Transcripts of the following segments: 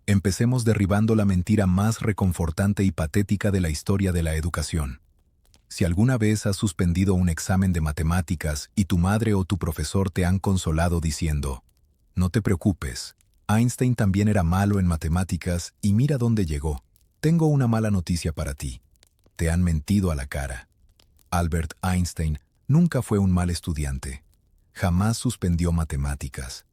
Empecemos derribando la mentira más reconfortante y patética de la historia de la educación. Si alguna vez has suspendido un examen de matemáticas y tu madre o tu profesor te han consolado diciendo, no te preocupes, Einstein también era malo en matemáticas y mira dónde llegó. Tengo una mala noticia para ti. Te han mentido a la cara. Albert Einstein nunca fue un mal estudiante. Jamás suspendió matemáticas.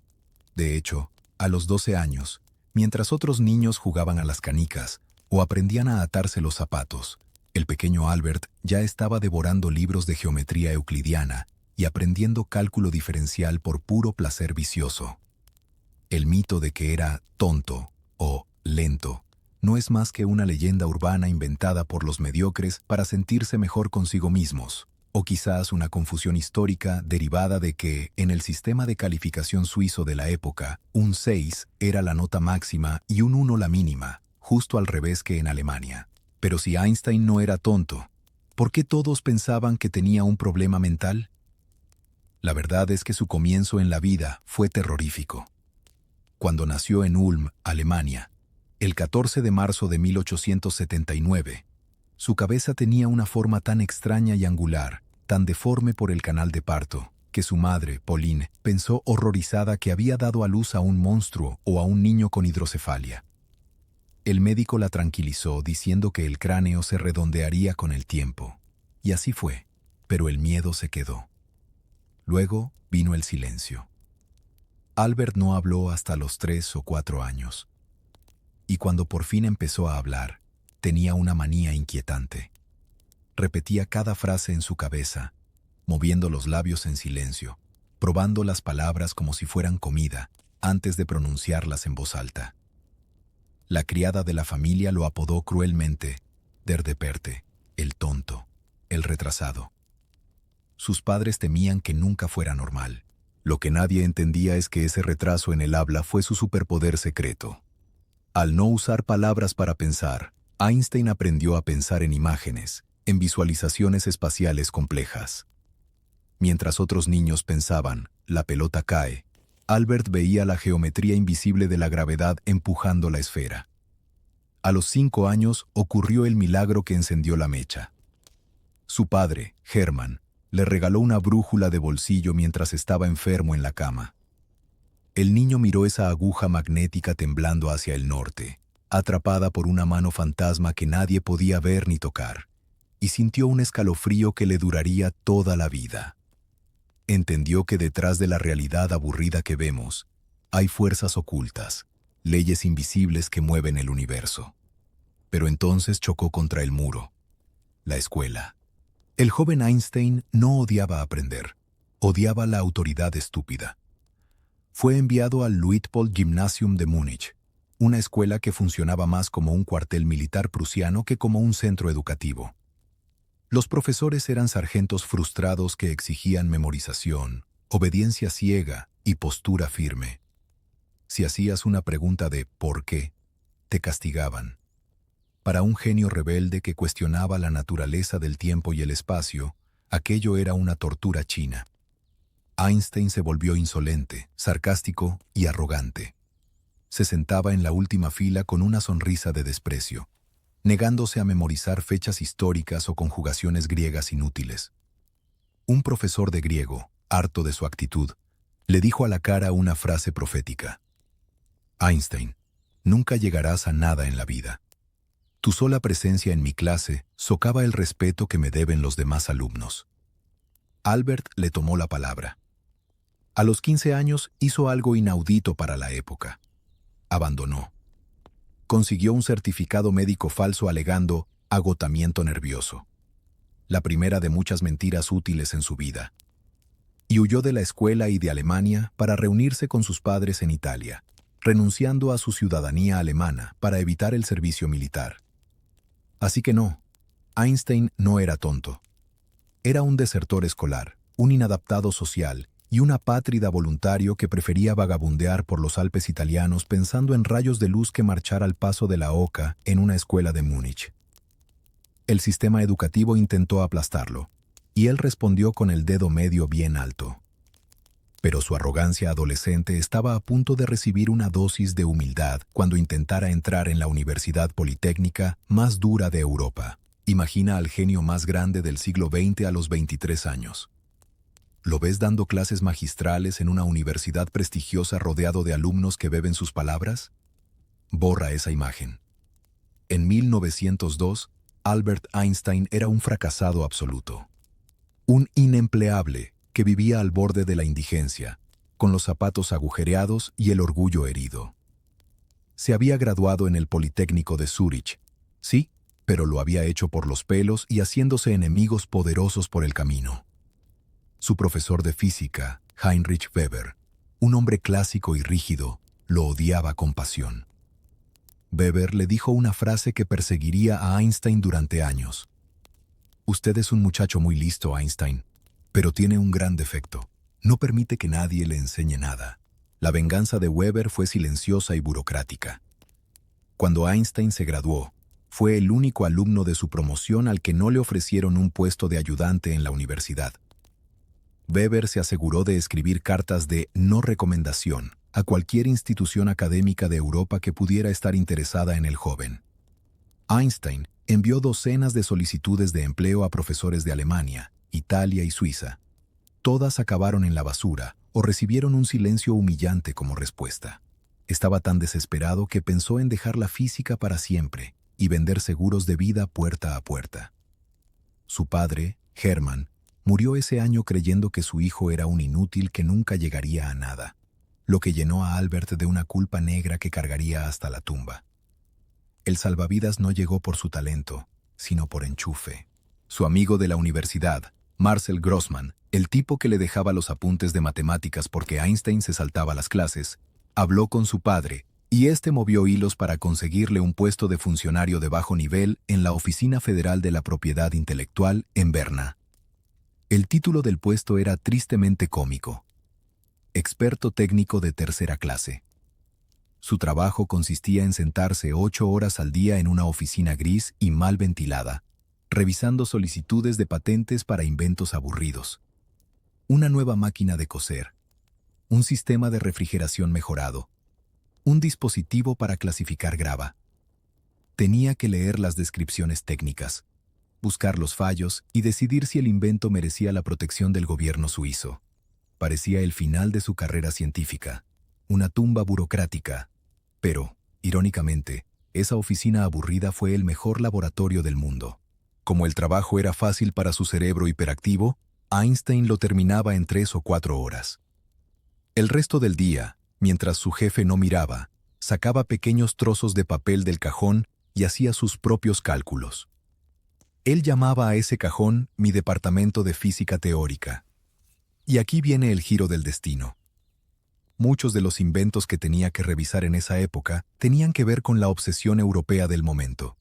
De hecho, a los 12 años, mientras otros niños jugaban a las canicas o aprendían a atarse los zapatos, el pequeño Albert ya estaba devorando libros de geometría euclidiana y aprendiendo cálculo diferencial por puro placer vicioso. El mito de que era tonto o lento no es más que una leyenda urbana inventada por los mediocres para sentirse mejor consigo mismos, o quizás una confusión histórica derivada de que, en el sistema de calificación suizo de la época, un 6 era la nota máxima y un 1 la mínima, justo al revés que en Alemania. Pero si Einstein no era tonto, ¿por qué todos pensaban que tenía un problema mental? La verdad es que su comienzo en la vida fue terrorífico. Cuando nació en Ulm, Alemania, el 14 de marzo de 1879, su cabeza tenía una forma tan extraña y angular, tan deforme por el canal de parto, que su madre, Pauline, pensó horrorizada que había dado a luz a un monstruo o a un niño con hidrocefalia. El médico la tranquilizó diciendo que el cráneo se redondearía con el tiempo. Y así fue, pero el miedo se quedó. Luego vino el silencio. Albert no habló hasta los 3 o 4 años. Y cuando por fin empezó a hablar, tenía una manía inquietante. Repetía cada frase en su cabeza, moviendo los labios en silencio, probando las palabras como si fueran comida, antes de pronunciarlas en voz alta. La criada de la familia lo apodó cruelmente Der Depperte, el tonto, el retrasado. Sus padres temían que nunca fuera normal. Lo que nadie entendía es que ese retraso en el habla fue su superpoder secreto. Al no usar palabras para pensar, Einstein aprendió a pensar en imágenes, en visualizaciones espaciales complejas. Mientras otros niños pensaban, la pelota cae, Albert veía la geometría invisible de la gravedad empujando la esfera. A los 5 años ocurrió el milagro que encendió la mecha. Su padre, Hermann, le regaló una brújula de bolsillo mientras estaba enfermo en la cama. El niño miró esa aguja magnética temblando hacia el norte, atrapada por una mano fantasma que nadie podía ver ni tocar, y sintió un escalofrío que le duraría toda la vida. Entendió que detrás de la realidad aburrida que vemos, hay fuerzas ocultas, leyes invisibles que mueven el universo. Pero entonces chocó contra el muro, la escuela. El joven Einstein no odiaba aprender, odiaba la autoridad estúpida. Fue enviado al Luitpold Gymnasium de Múnich, una escuela que funcionaba más como un cuartel militar prusiano que como un centro educativo. Los profesores eran sargentos frustrados que exigían memorización, obediencia ciega y postura firme. Si hacías una pregunta de ¿por qué?, te castigaban. Para un genio rebelde que cuestionaba la naturaleza del tiempo y el espacio, aquello era una tortura china. Einstein se volvió insolente, sarcástico y arrogante. Se sentaba en la última fila con una sonrisa de desprecio, negándose a memorizar fechas históricas o conjugaciones griegas inútiles. Un profesor de griego, harto de su actitud, le dijo a la cara una frase profética. Einstein, nunca llegarás a nada en la vida. Tu sola presencia en mi clase socava el respeto que me deben los demás alumnos. Albert le tomó la palabra. A los 15 años hizo algo inaudito para la época. Abandonó. Consiguió un certificado médico falso alegando agotamiento nervioso. La primera de muchas mentiras útiles en su vida. Y huyó de la escuela y de Alemania para reunirse con sus padres en Italia, renunciando a su ciudadanía alemana para evitar el servicio militar. Así que no, Einstein no era tonto. Era un desertor escolar, un inadaptado social y un apátrida voluntario que prefería vagabundear por los Alpes italianos pensando en rayos de luz que marchar al paso de la oca en una escuela de Múnich. El sistema educativo intentó aplastarlo, y él respondió con el dedo medio bien alto. Pero su arrogancia adolescente estaba a punto de recibir una dosis de humildad cuando intentara entrar en la Universidad Politécnica más dura de Europa. Imagina al genio más grande del siglo XX a los 23 años. ¿Lo ves dando clases magistrales en una universidad prestigiosa rodeado de alumnos que beben sus palabras? Borra esa imagen. En 1902, Albert Einstein era un fracasado absoluto. Un inempleable que vivía al borde de la indigencia, con los zapatos agujereados y el orgullo herido. Se había graduado en el Politécnico de Zúrich, sí, pero lo había hecho por los pelos y haciéndose enemigos poderosos por el camino. Su profesor de física, Heinrich Weber, un hombre clásico y rígido, lo odiaba con pasión. Weber le dijo una frase que perseguiría a Einstein durante años. «Usted es un muchacho muy listo, Einstein, pero tiene un gran defecto. No permite que nadie le enseñe nada». La venganza de Weber fue silenciosa y burocrática. Cuando Einstein se graduó, fue el único alumno de su promoción al que no le ofrecieron un puesto de ayudante en la universidad. Weber se aseguró de escribir cartas de no recomendación a cualquier institución académica de Europa que pudiera estar interesada en el joven. Einstein envió docenas de solicitudes de empleo a profesores de Alemania, Italia y Suiza. Todas acabaron en la basura o recibieron un silencio humillante como respuesta. Estaba tan desesperado que pensó en dejar la física para siempre y vender seguros de vida puerta a puerta. Su padre, Hermann, murió ese año creyendo que su hijo era un inútil que nunca llegaría a nada, lo que llenó a Albert de una culpa negra que cargaría hasta la tumba. El salvavidas no llegó por su talento, sino por enchufe. Su amigo de la universidad, Marcel Grossmann, el tipo que le dejaba los apuntes de matemáticas porque Einstein se saltaba las clases, habló con su padre, y éste movió hilos para conseguirle un puesto de funcionario de bajo nivel en la Oficina Federal de la Propiedad Intelectual en Berna. El título del puesto era tristemente cómico: experto técnico de tercera clase. Su trabajo consistía en sentarse 8 horas al día en una oficina gris y mal ventilada, revisando solicitudes de patentes para inventos aburridos. Una nueva máquina de coser, un sistema de refrigeración mejorado, un dispositivo para clasificar grava. Tenía que leer las descripciones técnicas, buscar los fallos y decidir si el invento merecía la protección del gobierno suizo. Parecía el final de su carrera científica, una tumba burocrática. Pero, irónicamente, esa oficina aburrida fue el mejor laboratorio del mundo. Como el trabajo era fácil para su cerebro hiperactivo, Einstein lo terminaba en 3 o 4 horas. El resto del día, mientras su jefe no miraba, sacaba pequeños trozos de papel del cajón y hacía sus propios cálculos. Él llamaba a ese cajón mi departamento de física teórica. Y aquí viene el giro del destino. Muchos de los inventos que tenía que revisar en esa época tenían que ver con la obsesión europea del momento.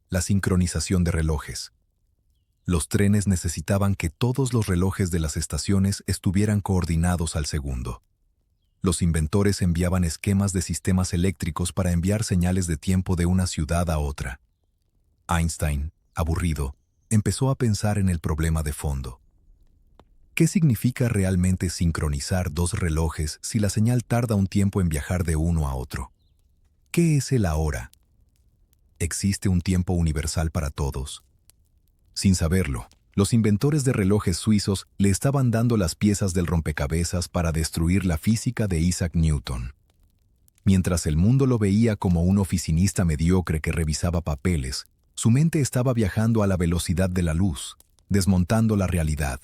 La sincronización de relojes. Los trenes necesitaban que todos los relojes de las estaciones estuvieran coordinados al segundo. Los inventores enviaban esquemas de sistemas eléctricos para enviar señales de tiempo de una ciudad a otra. Einstein, aburrido, empezó a pensar en el problema de fondo. ¿Qué significa realmente sincronizar 2 relojes si la señal tarda un tiempo en viajar de uno a otro? ¿Qué es el ahora? ¿Existe un tiempo universal para todos? Sin saberlo, los inventores de relojes suizos le estaban dando las piezas del rompecabezas para destruir la física de Isaac Newton. Mientras el mundo lo veía como un oficinista mediocre que revisaba papeles, su mente estaba viajando a la velocidad de la luz, desmontando la realidad.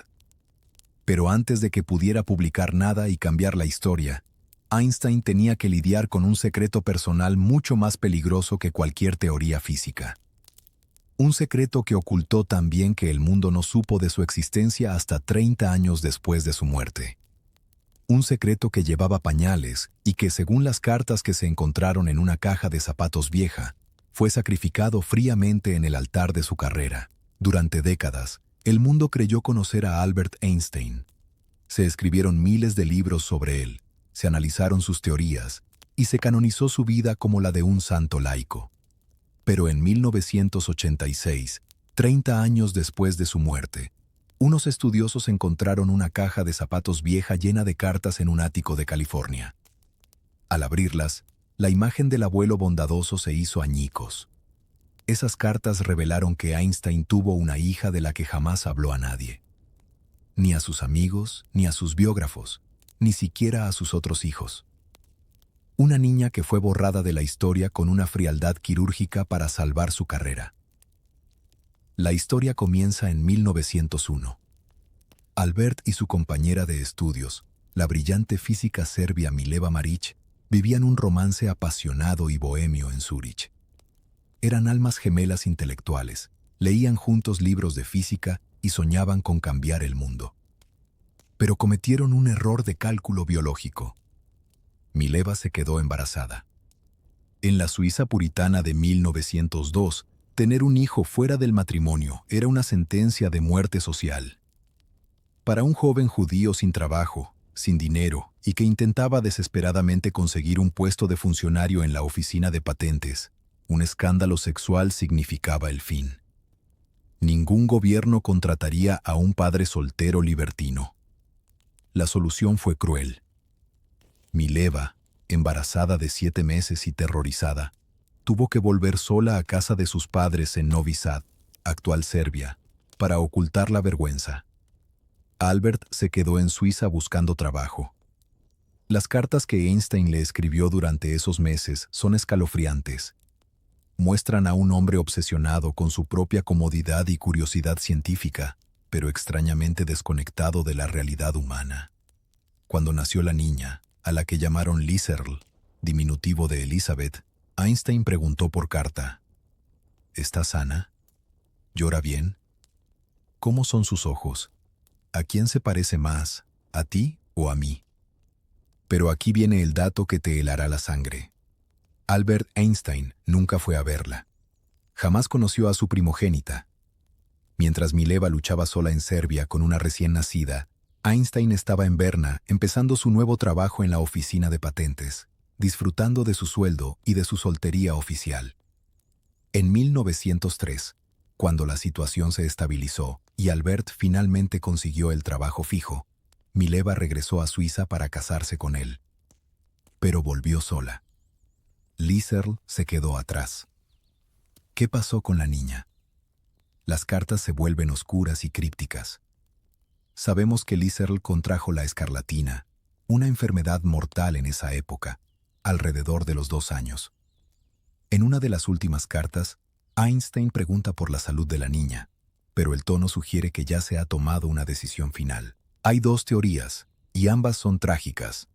Pero antes de que pudiera publicar nada y cambiar la historia, Einstein tenía que lidiar con un secreto personal mucho más peligroso que cualquier teoría física. Un secreto que ocultó tan bien que el mundo no supo de su existencia hasta 30 años después de su muerte. Un secreto que llevaba pañales y que, según las cartas que se encontraron en una caja de zapatos vieja, fue sacrificado fríamente en el altar de su carrera. Durante décadas, el mundo creyó conocer a Albert Einstein. Se escribieron miles de libros sobre él, se analizaron sus teorías y se canonizó su vida como la de un santo laico. Pero en 1986, 30 años después de su muerte, Unos estudiosos encontraron una caja de zapatos vieja llena de cartas en un ático de California. Al abrirlas, la imagen del abuelo bondadoso se hizo añicos. Esas cartas revelaron que Einstein tuvo una hija de la que jamás habló a nadie. Ni a sus amigos, ni a sus biógrafos, ni siquiera a sus otros hijos. Una niña que fue borrada de la historia con una frialdad quirúrgica para salvar su carrera. La historia comienza en 1901. Albert y su compañera de estudios, la brillante física serbia Mileva Marić, vivían un romance apasionado y bohemio en Zúrich. Eran almas gemelas intelectuales, leían juntos libros de física y soñaban con cambiar el mundo. Pero cometieron un error de cálculo biológico. Mileva se quedó embarazada. En la Suiza puritana de 1902, tener un hijo fuera del matrimonio era una sentencia de muerte social. Para un joven judío sin trabajo, sin dinero y que intentaba desesperadamente conseguir un puesto de funcionario en la oficina de patentes, un escándalo sexual significaba el fin. Ningún gobierno contrataría a un padre soltero libertino. La solución fue cruel. Mileva, embarazada de 7 meses y terrorizada, tuvo que volver sola a casa de sus padres en Novi Sad, actual Serbia, para ocultar la vergüenza. Albert se quedó en Suiza buscando trabajo. Las cartas que Einstein le escribió durante esos meses son escalofriantes. Muestran a un hombre obsesionado con su propia comodidad y curiosidad científica, pero extrañamente desconectado de la realidad humana. Cuando nació la niña, a la que llamaron Liesl, diminutivo de Elizabeth, Einstein preguntó por carta: ¿está sana? ¿Llora bien? ¿Cómo son sus ojos? ¿A quién se parece más, a ti o a mí? Pero aquí viene el dato que te helará la sangre. Albert Einstein nunca fue a verla. Jamás conoció a su primogénita. Mientras Mileva luchaba sola en Serbia con una recién nacida, Einstein estaba en Berna empezando su nuevo trabajo en la oficina de patentes, disfrutando de su sueldo y de su soltería oficial. En 1903, cuando la situación se estabilizó y Albert finalmente consiguió el trabajo fijo, Mileva regresó a Suiza para casarse con él. Pero volvió sola. Liesl se quedó atrás. ¿Qué pasó con la niña? Las cartas se vuelven oscuras y crípticas. Sabemos que Liesl contrajo la escarlatina, una enfermedad mortal en esa época, alrededor de los 2 años. En una de las últimas cartas, Einstein pregunta por la salud de la niña, pero el tono sugiere que ya se ha tomado una decisión final. Hay 2 teorías, y ambas son trágicas.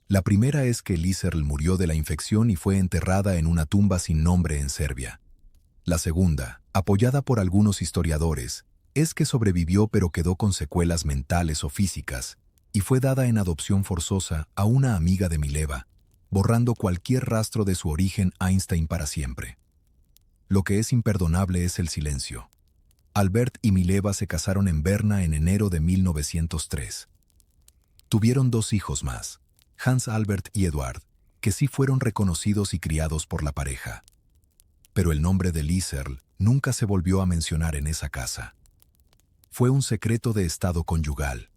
La primera es que Liesl murió de la infección y fue enterrada en una tumba sin nombre en Serbia. La segunda, apoyada por algunos historiadores, es que sobrevivió pero quedó con secuelas mentales o físicas, y fue dada en adopción forzosa a una amiga de Mileva, borrando cualquier rastro de su origen Einstein para siempre. Lo que es imperdonable es el silencio. Albert y Mileva se casaron en Berna en enero de 1903. Tuvieron 2 hijos más, Hans Albert y Eduard, que sí fueron reconocidos y criados por la pareja. Pero el nombre de Liesl nunca se volvió a mencionar en esa casa. Fue un secreto de estado conyugal.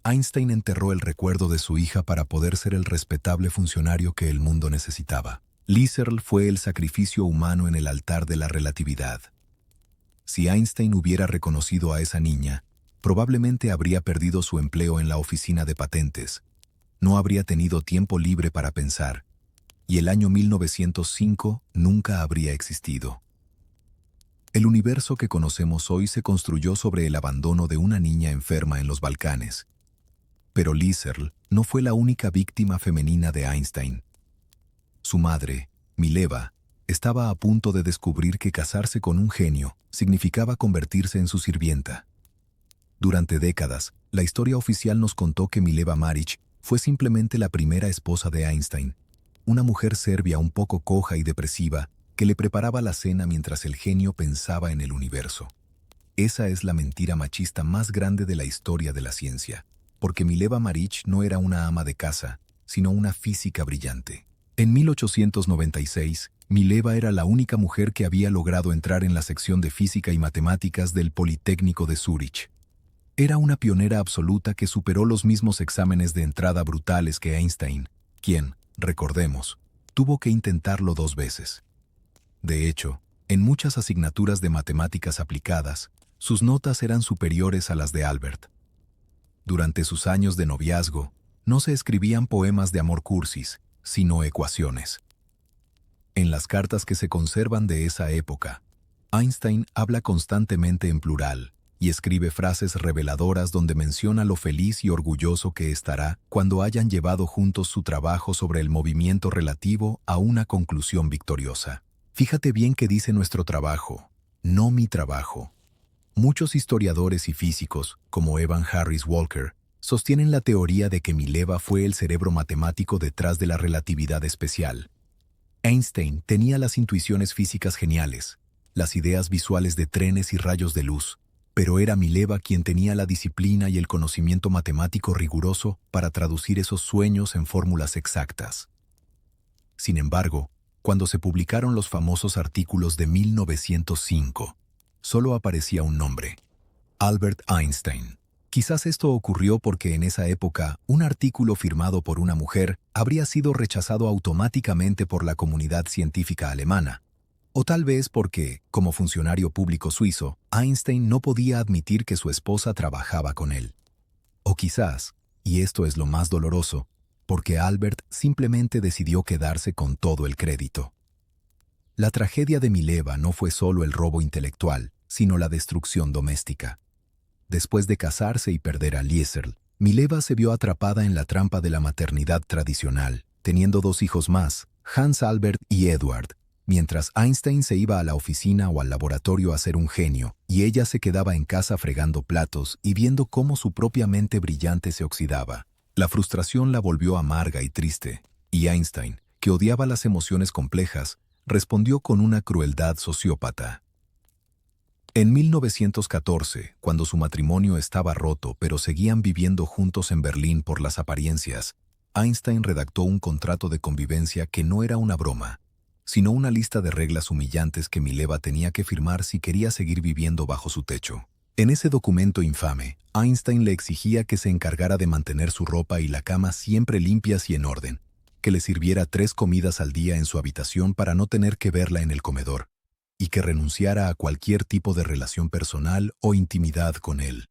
Einstein enterró el recuerdo de su hija para poder ser el respetable funcionario que el mundo necesitaba. Liesl fue el sacrificio humano en el altar de la relatividad. Si Einstein hubiera reconocido a esa niña, probablemente habría perdido su empleo en la oficina de patentes. No habría tenido tiempo libre para pensar, y el año 1905 nunca habría existido. El universo que conocemos hoy se construyó sobre el abandono de una niña enferma en los Balcanes. Pero Liesl no fue la única víctima femenina de Einstein. Su madre, Mileva, estaba a punto de descubrir que casarse con un genio significaba convertirse en su sirvienta. Durante décadas, la historia oficial nos contó que Mileva Marić fue simplemente la primera esposa de Einstein, una mujer serbia un poco coja y depresiva que le preparaba la cena mientras el genio pensaba en el universo. Esa es la mentira machista más grande de la historia de la ciencia, porque Mileva Marić no era una ama de casa, sino una física brillante. En 1896, Mileva era la única mujer que había logrado entrar en la sección de física y matemáticas del Politécnico de Zúrich. Era una pionera absoluta que superó los mismos exámenes de entrada brutales que Einstein, quien, recordemos, tuvo que intentarlo 2 veces. De hecho, en muchas asignaturas de matemáticas aplicadas, sus notas eran superiores a las de Albert. Durante sus años de noviazgo, no se escribían poemas de amor cursis, sino ecuaciones. En las cartas que se conservan de esa época, Einstein habla constantemente en plural y escribe frases reveladoras donde menciona lo feliz y orgulloso que estará cuando hayan llevado juntos su trabajo sobre el movimiento relativo a una conclusión victoriosa. Fíjate bien que dice nuestro trabajo, no mi trabajo. Muchos historiadores y físicos, como Evan Harris Walker, sostienen la teoría de que Mileva fue el cerebro matemático detrás de la relatividad especial. Einstein tenía las intuiciones físicas geniales, las ideas visuales de trenes y rayos de luz, pero era Mileva quien tenía la disciplina y el conocimiento matemático riguroso para traducir esos sueños en fórmulas exactas. Sin embargo, cuando se publicaron los famosos artículos de 1905, solo aparecía un nombre: Albert Einstein. Quizás esto ocurrió porque en esa época un artículo firmado por una mujer habría sido rechazado automáticamente por la comunidad científica alemana. O tal vez porque, como funcionario público suizo, Einstein no podía admitir que su esposa trabajaba con él. O quizás, y esto es lo más doloroso, porque Albert simplemente decidió quedarse con todo el crédito. La tragedia de Mileva no fue solo el robo intelectual, sino la destrucción doméstica. Después de casarse y perder a Liesel, Mileva se vio atrapada en la trampa de la maternidad tradicional, teniendo 2 hijos más, Hans Albert y Edward, mientras Einstein se iba a la oficina o al laboratorio a ser un genio, y ella se quedaba en casa fregando platos y viendo cómo su propia mente brillante se oxidaba. La frustración la volvió amarga y triste, y Einstein, que odiaba las emociones complejas, respondió con una crueldad sociópata. En 1914, cuando su matrimonio estaba roto pero seguían viviendo juntos en Berlín por las apariencias, Einstein redactó un contrato de convivencia que no era una broma, sino una lista de reglas humillantes que Mileva tenía que firmar si quería seguir viviendo bajo su techo. En ese documento infame, Einstein le exigía que se encargara de mantener su ropa y la cama siempre limpias y en orden, que le sirviera 3 comidas al día en su habitación para no tener que verla en el comedor, y que renunciara a cualquier tipo de relación personal o intimidad con él.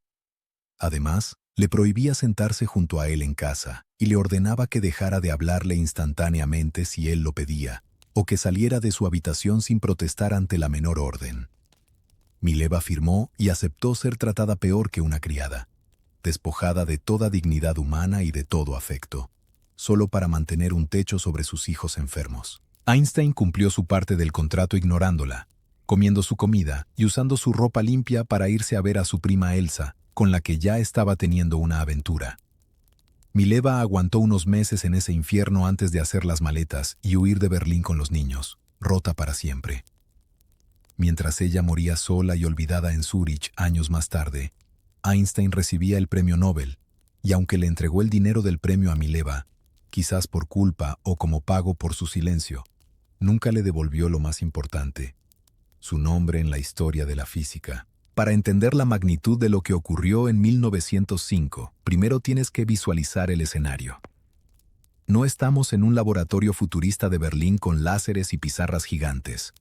Además, le prohibía sentarse junto a él en casa y le ordenaba que dejara de hablarle instantáneamente si él lo pedía, o que saliera de su habitación sin protestar ante la menor orden. Mileva firmó y aceptó ser tratada peor que una criada, despojada de toda dignidad humana y de todo afecto, solo para mantener un techo sobre sus hijos enfermos. Einstein cumplió su parte del contrato ignorándola, comiendo su comida y usando su ropa limpia para irse a ver a su prima Elsa, con la que ya estaba teniendo una aventura. Mileva aguantó unos meses en ese infierno antes de hacer las maletas y huir de Berlín con los niños, rota para siempre. Mientras ella moría sola y olvidada en Zúrich años más tarde, Einstein recibía el premio Nobel, y aunque le entregó el dinero del premio a Mileva, quizás por culpa o como pago por su silencio, nunca le devolvió lo más importante: su nombre en la historia de la física. Para entender la magnitud de lo que ocurrió en 1905, primero tienes que visualizar el escenario. No estamos en un laboratorio futurista de Berlín con láseres y pizarras gigantes.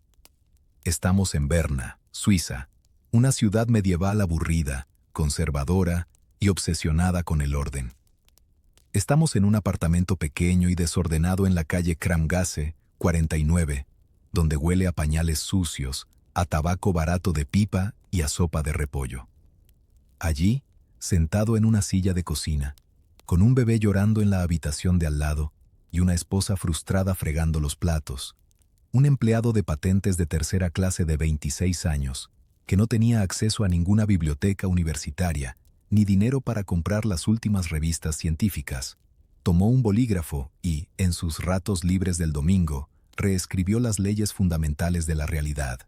Estamos en Berna, Suiza, una ciudad medieval aburrida, conservadora y obsesionada con el orden. Estamos en un apartamento pequeño y desordenado en la calle Kramgasse 49, donde huele a pañales sucios, a tabaco barato de pipa y a sopa de repollo. Allí, sentado en una silla de cocina, con un bebé llorando en la habitación de al lado y una esposa frustrada fregando los platos, un empleado de patentes de tercera clase de 26 años, que no tenía acceso a ninguna biblioteca universitaria ni dinero para comprar las últimas revistas científicas, tomó un bolígrafo y, en sus ratos libres del domingo, reescribió las leyes fundamentales de la realidad.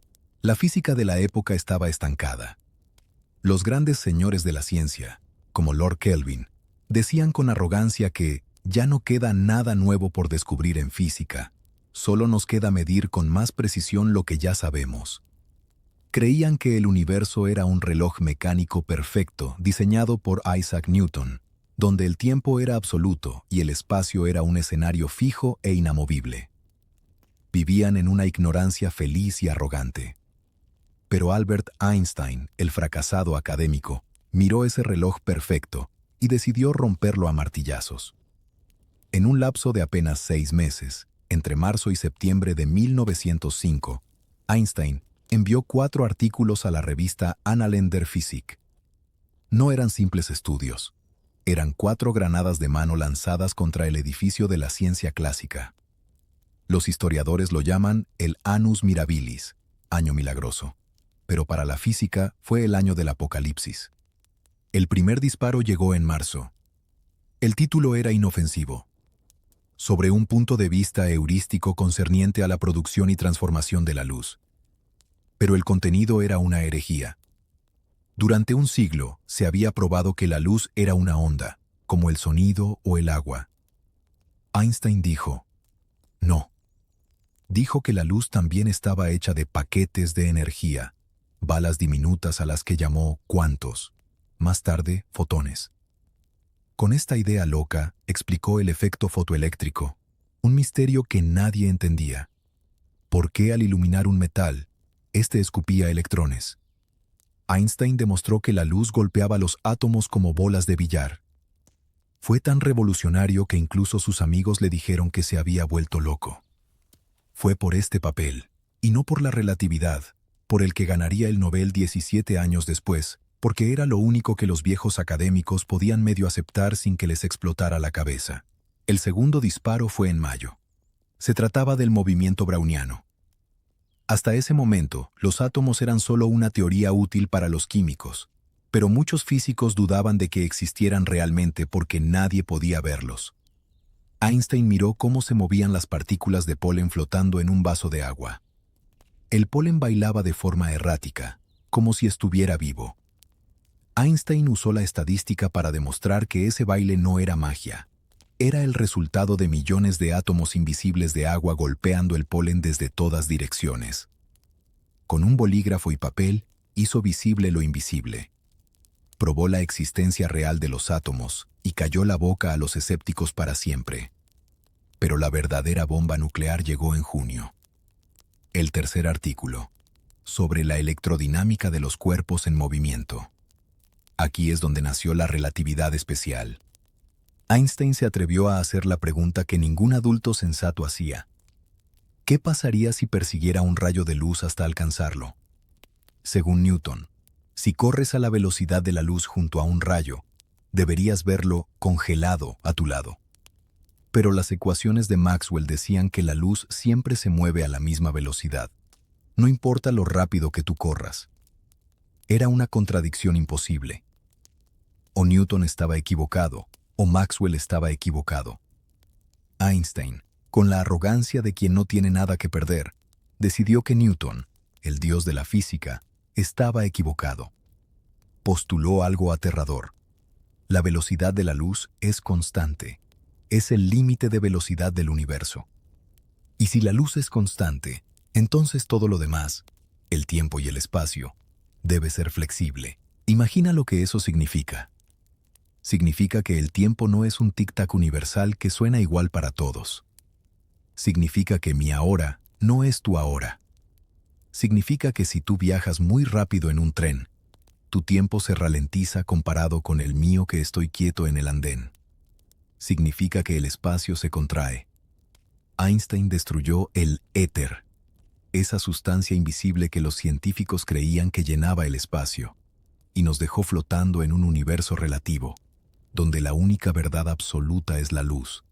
La física de la época estaba estancada. Los grandes señores de la ciencia, como Lord Kelvin, decían con arrogancia que ya no queda nada nuevo por descubrir en física, solo nos queda medir con más precisión lo que ya sabemos. Creían que el universo era un reloj mecánico perfecto diseñado por Isaac Newton, donde el tiempo era absoluto y el espacio era un escenario fijo e inamovible. Vivían en una ignorancia feliz y arrogante. Pero Albert Einstein, el fracasado académico, miró ese reloj perfecto y decidió romperlo a martillazos. En un lapso de apenas 6 meses, entre marzo y septiembre de 1905, Einstein envió 4 artículos a la revista Annalen der Physik. No eran simples estudios. Eran 4 granadas de mano lanzadas contra el edificio de la ciencia clásica. Los historiadores lo llaman el Annus Mirabilis, año milagroso. Pero para la física fue el año del apocalipsis. El primer disparo llegó en marzo. El título era inofensivo. Sobre un punto de vista heurístico concerniente a la producción y transformación de la luz. Pero el contenido era una herejía. Durante un siglo se había probado que la luz era una onda, como el sonido o el agua. Einstein dijo, no. Dijo que la luz también estaba hecha de paquetes de energía, balas diminutas a las que llamó cuantos, más tarde fotones. Con esta idea loca explicó el efecto fotoeléctrico, un misterio que nadie entendía. ¿Por qué al iluminar un metal, este escupía electrones? Einstein demostró que la luz golpeaba los átomos como bolas de billar. Fue tan revolucionario que incluso sus amigos le dijeron que se había vuelto loco. Fue por este papel, y no por la relatividad, por el que ganaría el Nobel 17 años después, porque era lo único que los viejos académicos podían medio aceptar sin que les explotara la cabeza. El segundo disparo fue en mayo. Se trataba del movimiento browniano. Hasta ese momento, los átomos eran solo una teoría útil para los químicos, pero muchos físicos dudaban de que existieran realmente porque nadie podía verlos. Einstein miró cómo se movían las partículas de polen flotando en un vaso de agua. El polen bailaba de forma errática, como si estuviera vivo. Einstein usó la estadística para demostrar que ese baile no era magia. Era el resultado de millones de átomos invisibles de agua golpeando el polen desde todas direcciones. Con un bolígrafo y papel, hizo visible lo invisible. Probó la existencia real de los átomos y cayó la boca a los escépticos para siempre. Pero la verdadera bomba nuclear llegó en junio. El tercer artículo, sobre la electrodinámica de los cuerpos en movimiento. Aquí es donde nació la relatividad especial. Einstein se atrevió a hacer la pregunta que ningún adulto sensato hacía. ¿Qué pasaría si persiguiera un rayo de luz hasta alcanzarlo? Según Newton, si corres a la velocidad de la luz junto a un rayo, deberías verlo congelado a tu lado. Pero las ecuaciones de Maxwell decían que la luz siempre se mueve a la misma velocidad. No importa lo rápido que tú corras. Era una contradicción imposible. O Newton estaba equivocado, o Maxwell estaba equivocado. Einstein, con la arrogancia de quien no tiene nada que perder, decidió que Newton, el dios de la física, estaba equivocado. Postuló algo aterrador. La velocidad de la luz es constante. Es el límite de velocidad del universo. Y si la luz es constante, entonces todo lo demás, el tiempo y el espacio, debe ser flexible. Imagina lo que eso significa. Significa que el tiempo no es un tic-tac universal que suena igual para todos. Significa que mi ahora no es tu ahora. Significa que si tú viajas muy rápido en un tren, tu tiempo se ralentiza comparado con el mío que estoy quieto en el andén. Significa que el espacio se contrae. Einstein destruyó el éter, esa sustancia invisible que los científicos creían que llenaba el espacio, y nos dejó flotando en un universo relativo, donde la única verdad absoluta es la luz.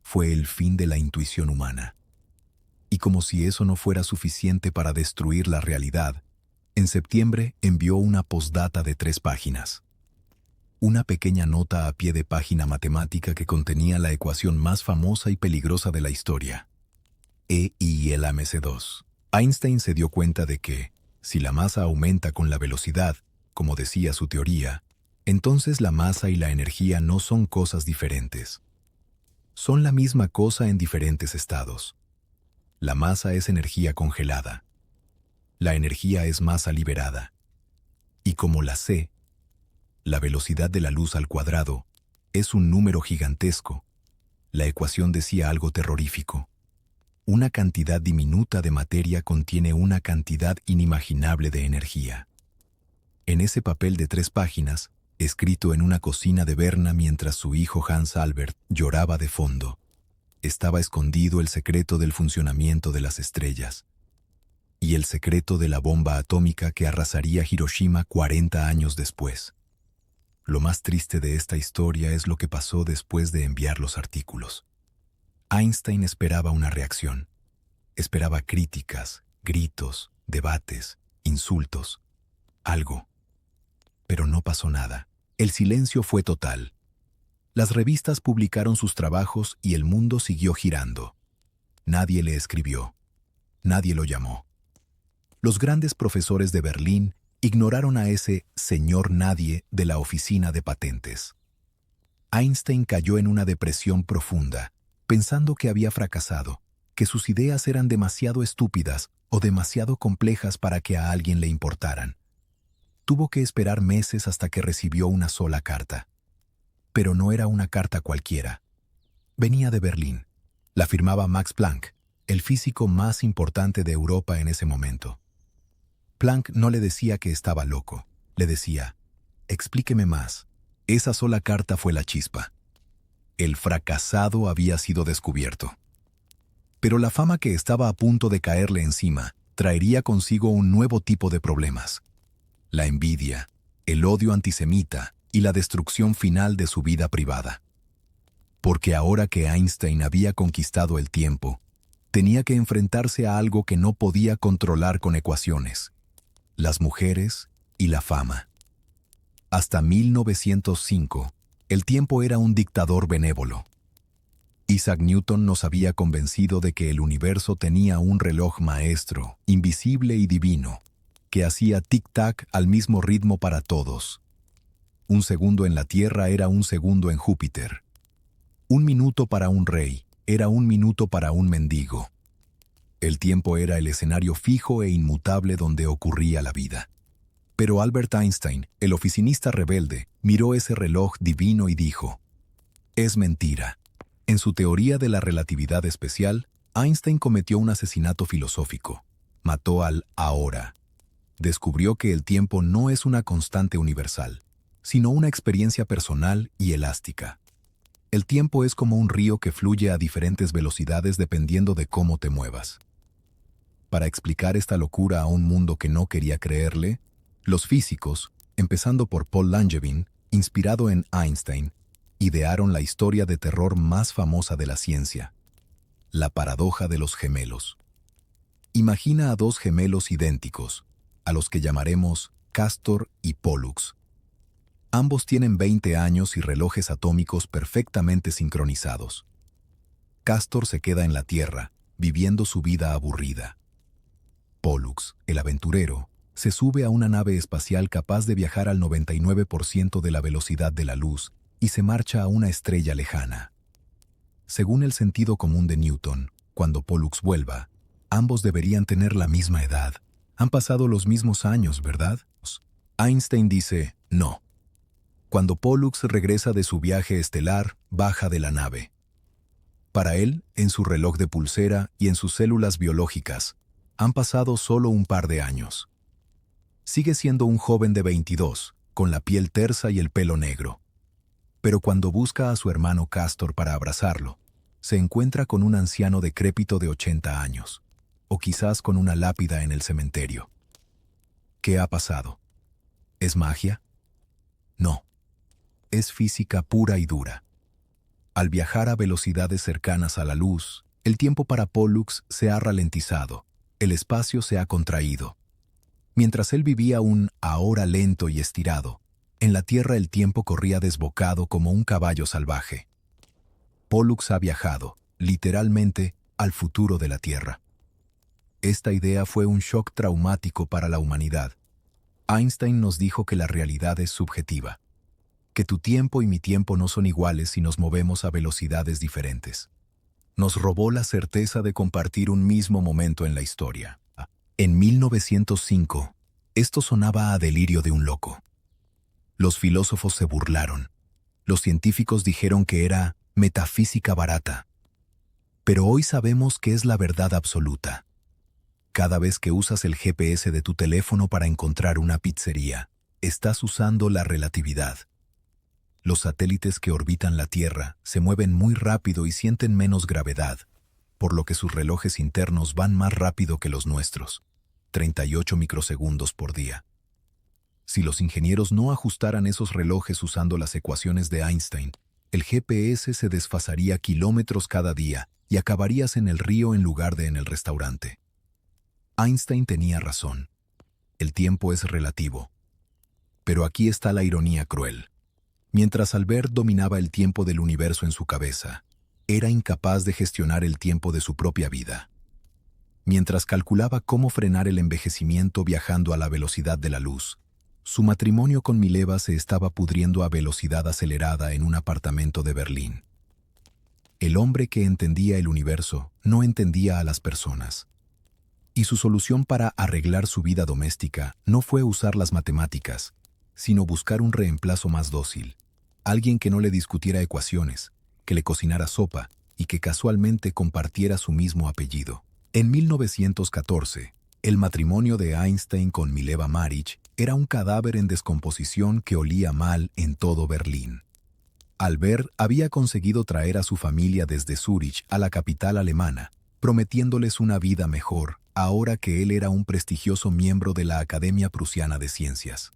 Fue el fin de la intuición humana. Y como si eso no fuera suficiente para destruir la realidad, en septiembre envió una postdata de 3 páginas. Una pequeña nota a pie de página matemática que contenía la ecuación más famosa y peligrosa de la historia. E igual a mc2. Einstein se dio cuenta de que, si la masa aumenta con la velocidad, como decía su teoría, entonces la masa y la energía no son cosas diferentes. Son la misma cosa en diferentes estados. La masa es energía congelada. la energía es masa liberada. Y como la C, la velocidad de la luz al cuadrado, es un número gigantesco, la ecuación decía algo terrorífico. Una cantidad diminuta de materia contiene una cantidad inimaginable de energía. En ese papel de 3 páginas, escrito en una cocina de Berna mientras su hijo Hans Albert lloraba de fondo, estaba escondido el secreto del funcionamiento de las estrellas y el secreto de la bomba atómica que arrasaría Hiroshima 40 años después. Lo más triste de esta historia es lo que pasó después de enviar los artículos. Einstein esperaba una reacción. Esperaba críticas, gritos, debates, insultos, algo. Pero no pasó nada. El silencio fue total. Las revistas publicaron sus trabajos y el mundo siguió girando. Nadie le escribió. Nadie lo llamó. Los grandes profesores de Berlín ignoraron a ese señor nadie de la oficina de patentes. Einstein cayó en una depresión profunda, pensando que había fracasado, que sus ideas eran demasiado estúpidas o demasiado complejas para que a alguien le importaran. Tuvo que esperar meses hasta que recibió una sola carta. Pero no era una carta cualquiera. Venía de Berlín. La firmaba Max Planck, el físico más importante de Europa en ese momento. Planck no le decía que estaba loco. Le decía, explíqueme más. Esa sola carta fue la chispa. El fracasado había sido descubierto. Pero la fama que estaba a punto de caerle encima traería consigo un nuevo tipo de problemas. La envidia, el odio antisemita y la destrucción final de su vida privada. Porque ahora que Einstein había conquistado el tiempo, tenía que enfrentarse a algo que no podía controlar con ecuaciones: las mujeres y la fama. Hasta 1905, el tiempo era un dictador benévolo. Isaac Newton nos había convencido de que el universo tenía un reloj maestro, invisible y divino, que hacía tic-tac al mismo ritmo para todos. Un segundo en la Tierra era un segundo en Júpiter. Un minuto para un rey era un minuto para un mendigo. El tiempo era el escenario fijo e inmutable donde ocurría la vida. Pero Albert Einstein, el oficinista rebelde, miró ese reloj divino y dijo: «Es mentira». En su teoría de la relatividad especial, Einstein cometió un asesinato filosófico. Mató al ahora. Descubrió que el tiempo no es una constante universal, sino una experiencia personal y elástica. El tiempo es como un río que fluye a diferentes velocidades dependiendo de cómo te muevas. Para explicar esta locura a un mundo que no quería creerle, los físicos, empezando por Paul Langevin, inspirado en Einstein, idearon la historia de terror más famosa de la ciencia: la paradoja de los gemelos. Imagina a 2 gemelos idénticos, a los que llamaremos Castor y Pollux. Ambos tienen 20 años y relojes atómicos perfectamente sincronizados. Castor se queda en la Tierra, viviendo su vida aburrida. Pollux, el aventurero, se sube a una nave espacial capaz de viajar al 99% de la velocidad de la luz y se marcha a una estrella lejana. Según el sentido común de Newton, cuando Pollux vuelva, ambos deberían tener la misma edad. Han pasado los mismos años, ¿verdad? Einstein dice, no. Cuando Pollux regresa de su viaje estelar, baja de la nave. Para él, en su reloj de pulsera y en sus células biológicas, han pasado solo un par de años. Sigue siendo un joven de 22, con la piel tersa y el pelo negro. Pero cuando busca a su hermano Castor para abrazarlo, se encuentra con un anciano decrépito de 80 años, o quizás con una lápida en el cementerio. ¿Qué ha pasado? ¿Es magia? No. Es física pura y dura. Al viajar a velocidades cercanas a la luz, el tiempo para Pollux se ha ralentizado, el espacio se ha contraído. Mientras él vivía un ahora lento y estirado, en la Tierra el tiempo corría desbocado como un caballo salvaje. Pollux ha viajado, literalmente, al futuro de la Tierra. Esta idea fue un shock traumático para la humanidad. Einstein nos dijo que la realidad es subjetiva, que tu tiempo y mi tiempo no son iguales si nos movemos a velocidades diferentes. Nos robó la certeza de compartir un mismo momento en la historia. En 1905, esto sonaba a delirio de un loco. Los filósofos se burlaron. Los científicos dijeron que era metafísica barata. Pero hoy sabemos que es la verdad absoluta. Cada vez que usas el GPS de tu teléfono para encontrar una pizzería, estás usando la relatividad. Los satélites que orbitan la Tierra se mueven muy rápido y sienten menos gravedad, por lo que sus relojes internos van más rápido que los nuestros, 38 microsegundos por día. Si los ingenieros no ajustaran esos relojes usando las ecuaciones de Einstein, el GPS se desfasaría kilómetros cada día y acabarías en el río en lugar de en el restaurante. Einstein tenía razón. El tiempo es relativo. Pero aquí está la ironía cruel. Mientras Albert dominaba el tiempo del universo en su cabeza, era incapaz de gestionar el tiempo de su propia vida. Mientras calculaba cómo frenar el envejecimiento viajando a la velocidad de la luz, su matrimonio con Mileva se estaba pudriendo a velocidad acelerada en un apartamento de Berlín. El hombre que entendía el universo no entendía a las personas. Y su solución para arreglar su vida doméstica no fue usar las matemáticas, sino buscar un reemplazo más dócil, alguien que no le discutiera ecuaciones, que le cocinara sopa y que casualmente compartiera su mismo apellido. En 1914, el matrimonio de Einstein con Mileva Maric era un cadáver en descomposición que olía mal en todo Berlín. Albert había conseguido traer a su familia desde Zúrich a la capital alemana, prometiéndoles una vida mejor, ahora que él era un prestigioso miembro de la Academia Prusiana de Ciencias.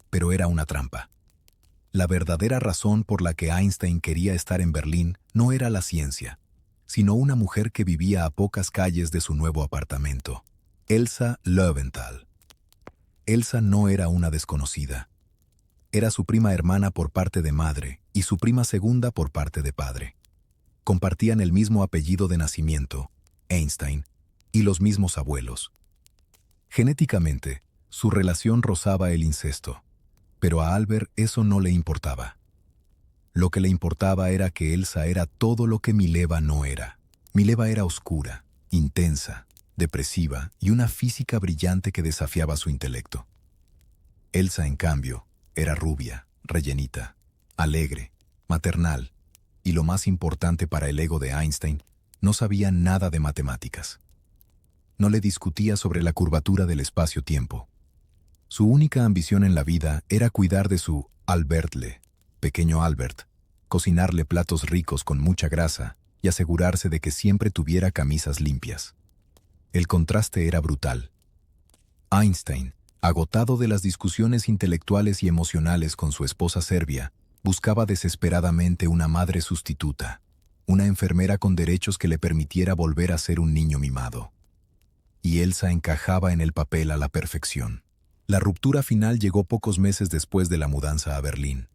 Pero era una trampa. La verdadera razón por la que Einstein quería estar en Berlín no era la ciencia, sino una mujer que vivía a pocas calles de su nuevo apartamento, Elsa Löwenthal. Elsa no era una desconocida. Era su prima hermana por parte de madre y su prima segunda por parte de padre. Compartían el mismo apellido de nacimiento, Einstein, y los mismos abuelos. Genéticamente, su relación rozaba el incesto, pero a Albert eso no le importaba. Lo que le importaba era que Elsa era todo lo que Mileva no era. Mileva era oscura, intensa, depresiva y una física brillante que desafiaba su intelecto. Elsa, en cambio, era rubia, rellenita, alegre, maternal, y lo más importante para el ego de Einstein, no sabía nada de matemáticas. No le discutía sobre la curvatura del espacio-tiempo. Su única ambición en la vida era cuidar de su Albertle, pequeño Albert, cocinarle platos ricos con mucha grasa y asegurarse de que siempre tuviera camisas limpias. El contraste era brutal. Einstein, agotado de las discusiones intelectuales y emocionales con su esposa serbia, buscaba desesperadamente una madre sustituta, una enfermera con derechos que le permitiera volver a ser un niño mimado. Y Elsa encajaba en el papel a la perfección. La ruptura final llegó pocos meses después de la mudanza a Berlín.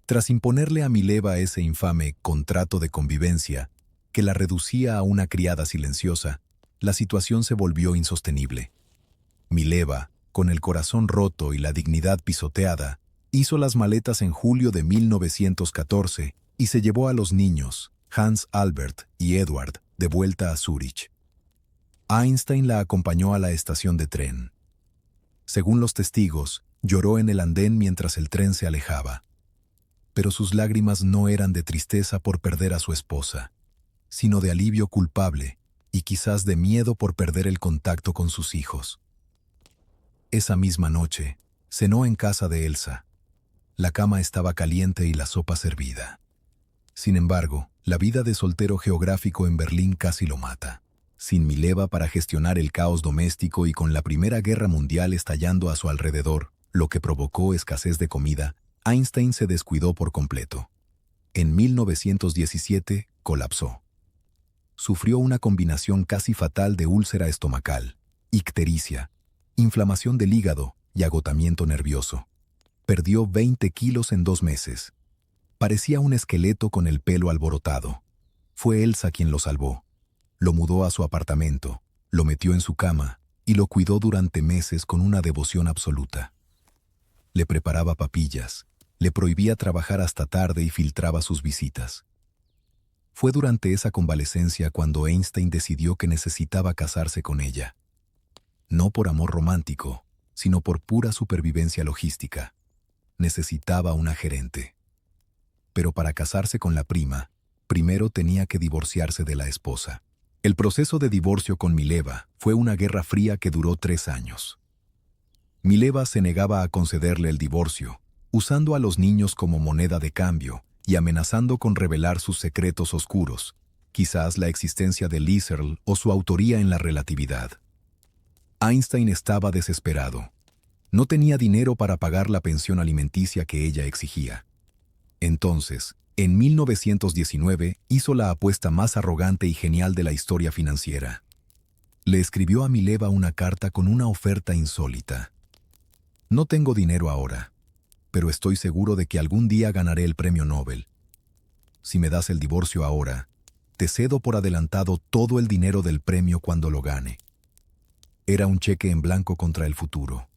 Tras imponerle a Mileva ese infame contrato de convivencia, que la reducía a una criada silenciosa, la situación se volvió insostenible. Mileva, con el corazón roto y la dignidad pisoteada, hizo las maletas en julio de 1914 y se llevó a los niños, Hans Albert y Edward, de vuelta a Zúrich. Einstein la acompañó a la estación de tren. Según los testigos, lloró en el andén mientras el tren se alejaba. Pero sus lágrimas no eran de tristeza por perder a su esposa, sino de alivio culpable y quizás de miedo por perder el contacto con sus hijos. Esa misma noche, cenó en casa de Elsa. La cama estaba caliente y la sopa servida. Sin embargo, la vida de soltero geográfico en Berlín casi lo mata. Sin Mileva para gestionar el caos doméstico y con la Primera Guerra Mundial estallando a su alrededor, lo que provocó escasez de comida, Einstein se descuidó por completo. En 1917, colapsó. Sufrió una combinación casi fatal de úlcera estomacal, ictericia, inflamación del hígado y agotamiento nervioso. Perdió 20 kilos en 2 meses. Parecía un esqueleto con el pelo alborotado. Fue Elsa quien lo salvó. Lo mudó a su apartamento, lo metió en su cama y lo cuidó durante meses con una devoción absoluta. Le preparaba papillas, le prohibía trabajar hasta tarde y filtraba sus visitas. Fue durante esa convalecencia cuando Einstein decidió que necesitaba casarse con ella. no por amor romántico, sino por pura supervivencia logística. Necesitaba una gerente. Pero para casarse con la prima, primero tenía que divorciarse de la esposa. El proceso de divorcio con Mileva fue una guerra fría que duró 3 años. Mileva se negaba a concederle el divorcio, usando a los niños como moneda de cambio y amenazando con revelar sus secretos oscuros, quizás la existencia de Husserl o su autoría en la relatividad. Einstein estaba desesperado. No tenía dinero para pagar la pensión alimenticia que ella exigía. Entonces, en 1919, hizo la apuesta más arrogante y genial de la historia financiera. Le escribió a Mileva una carta con una oferta insólita. No tengo dinero ahora, pero estoy seguro de que algún día ganaré el premio Nobel. Si me das el divorcio ahora, te cedo por adelantado todo el dinero del premio cuando lo gane. Era un cheque en blanco contra el futuro.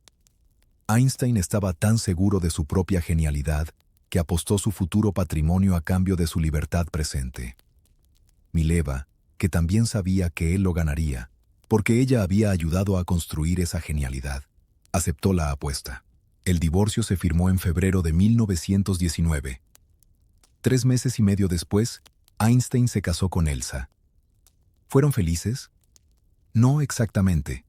Einstein estaba tan seguro de su propia genialidad que apostó su futuro patrimonio a cambio de su libertad presente. Mileva, que también sabía que él lo ganaría, porque ella había ayudado a construir esa genialidad, aceptó la apuesta. El divorcio se firmó en febrero de 1919. 3 meses y medio después, Einstein se casó con Elsa. ¿Fueron felices? No exactamente.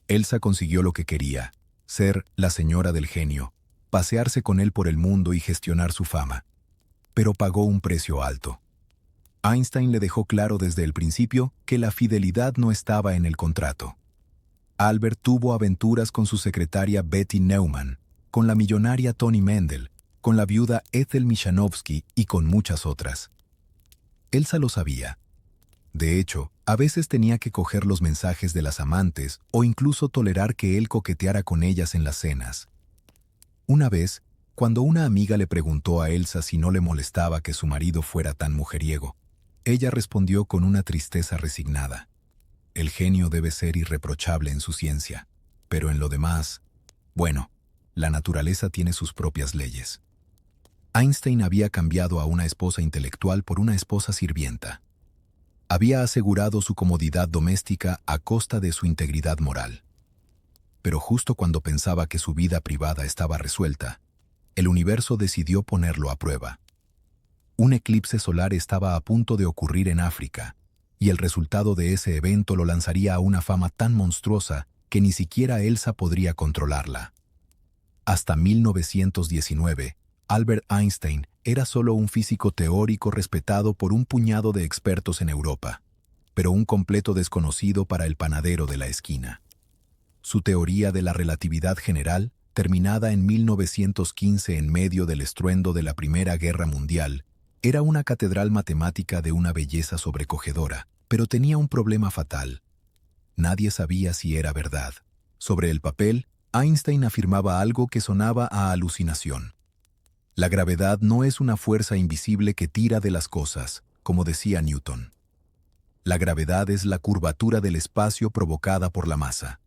Elsa consiguió lo que quería, ser la señora del genio, pasearse con él por el mundo y gestionar su fama. Pero pagó un precio alto. Einstein le dejó claro desde el principio que la fidelidad no estaba en el contrato. Albert tuvo aventuras con su secretaria Betty Neumann, con la millonaria Toni Mendel, con la viuda Ethel Michanovsky y con muchas otras. Elsa lo sabía. De hecho, a veces tenía que coger los mensajes de las amantes o incluso tolerar que él coqueteara con ellas en las cenas. Una vez, cuando una amiga le preguntó a Elsa si no le molestaba que su marido fuera tan mujeriego, ella respondió con una tristeza resignada. El genio debe ser irreprochable en su ciencia, pero en lo demás, bueno, la naturaleza tiene sus propias leyes. Einstein había cambiado a una esposa intelectual por una esposa sirvienta. Había asegurado su comodidad doméstica a costa de su integridad moral. Pero justo cuando pensaba que su vida privada estaba resuelta, el universo decidió ponerlo a prueba. Un eclipse solar estaba a punto de ocurrir en África, y el resultado de ese evento lo lanzaría a una fama tan monstruosa que ni siquiera Elsa podría controlarla. Hasta 1919, Albert Einstein era solo un físico teórico respetado por un puñado de expertos en Europa, pero un completo desconocido para el panadero de la esquina. Su teoría de la relatividad general, terminada en 1915 en medio del estruendo de la Primera Guerra Mundial, era una catedral matemática de una belleza sobrecogedora, pero tenía un problema fatal. Nadie sabía si era verdad. Sobre el papel, Einstein afirmaba algo que sonaba a alucinación. La gravedad no es una fuerza invisible que tira de las cosas, como decía Newton. La gravedad es la curvatura del espacio provocada por la masa.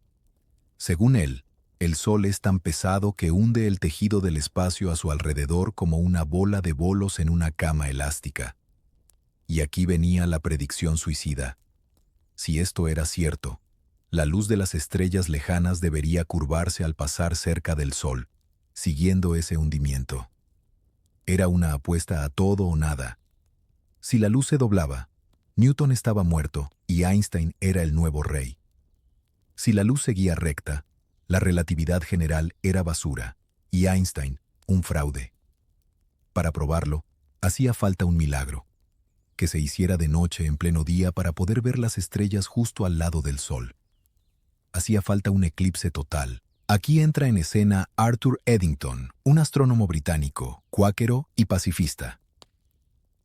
Según él, el Sol es tan pesado que hunde el tejido del espacio a su alrededor como una bola de bolos en una cama elástica. Y aquí venía la predicción suicida. Si esto era cierto, la luz de las estrellas lejanas debería curvarse al pasar cerca del Sol, siguiendo ese hundimiento. Era una apuesta a todo o nada. Si la luz se doblaba, Newton estaba muerto y Einstein era el nuevo rey. Si la luz seguía recta, la relatividad general era basura y Einstein, un fraude. Para probarlo, hacía falta un milagro, que se hiciera de noche en pleno día para poder ver las estrellas justo al lado del Sol. Hacía falta un eclipse total. Aquí entra en escena Arthur Eddington, un astrónomo británico, cuáquero y pacifista.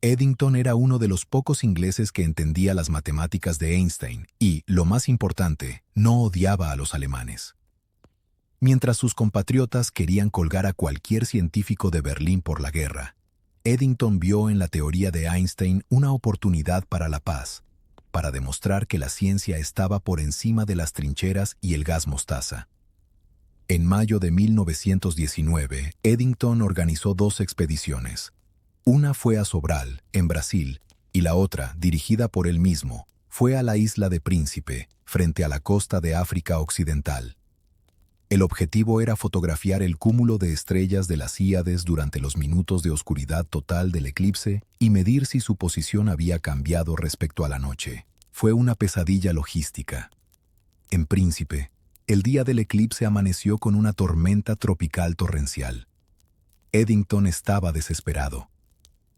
Eddington era uno de los pocos ingleses que entendía las matemáticas de Einstein y, lo más importante, no odiaba a los alemanes. Mientras sus compatriotas querían colgar a cualquier científico de Berlín por la guerra, Eddington vio en la teoría de Einstein una oportunidad para la paz, para demostrar que la ciencia estaba por encima de las trincheras y el gas mostaza. En mayo de 1919, Eddington organizó 2 expediciones. Una fue a Sobral, en Brasil, y la otra, dirigida por él mismo, fue a la isla de Príncipe, frente a la costa de África Occidental. El objetivo era fotografiar el cúmulo de estrellas de las Híades durante los minutos de oscuridad total del eclipse y medir si su posición había cambiado respecto a la noche. Fue una pesadilla logística. En Príncipe, el día del eclipse amaneció con una tormenta tropical torrencial. Eddington estaba desesperado.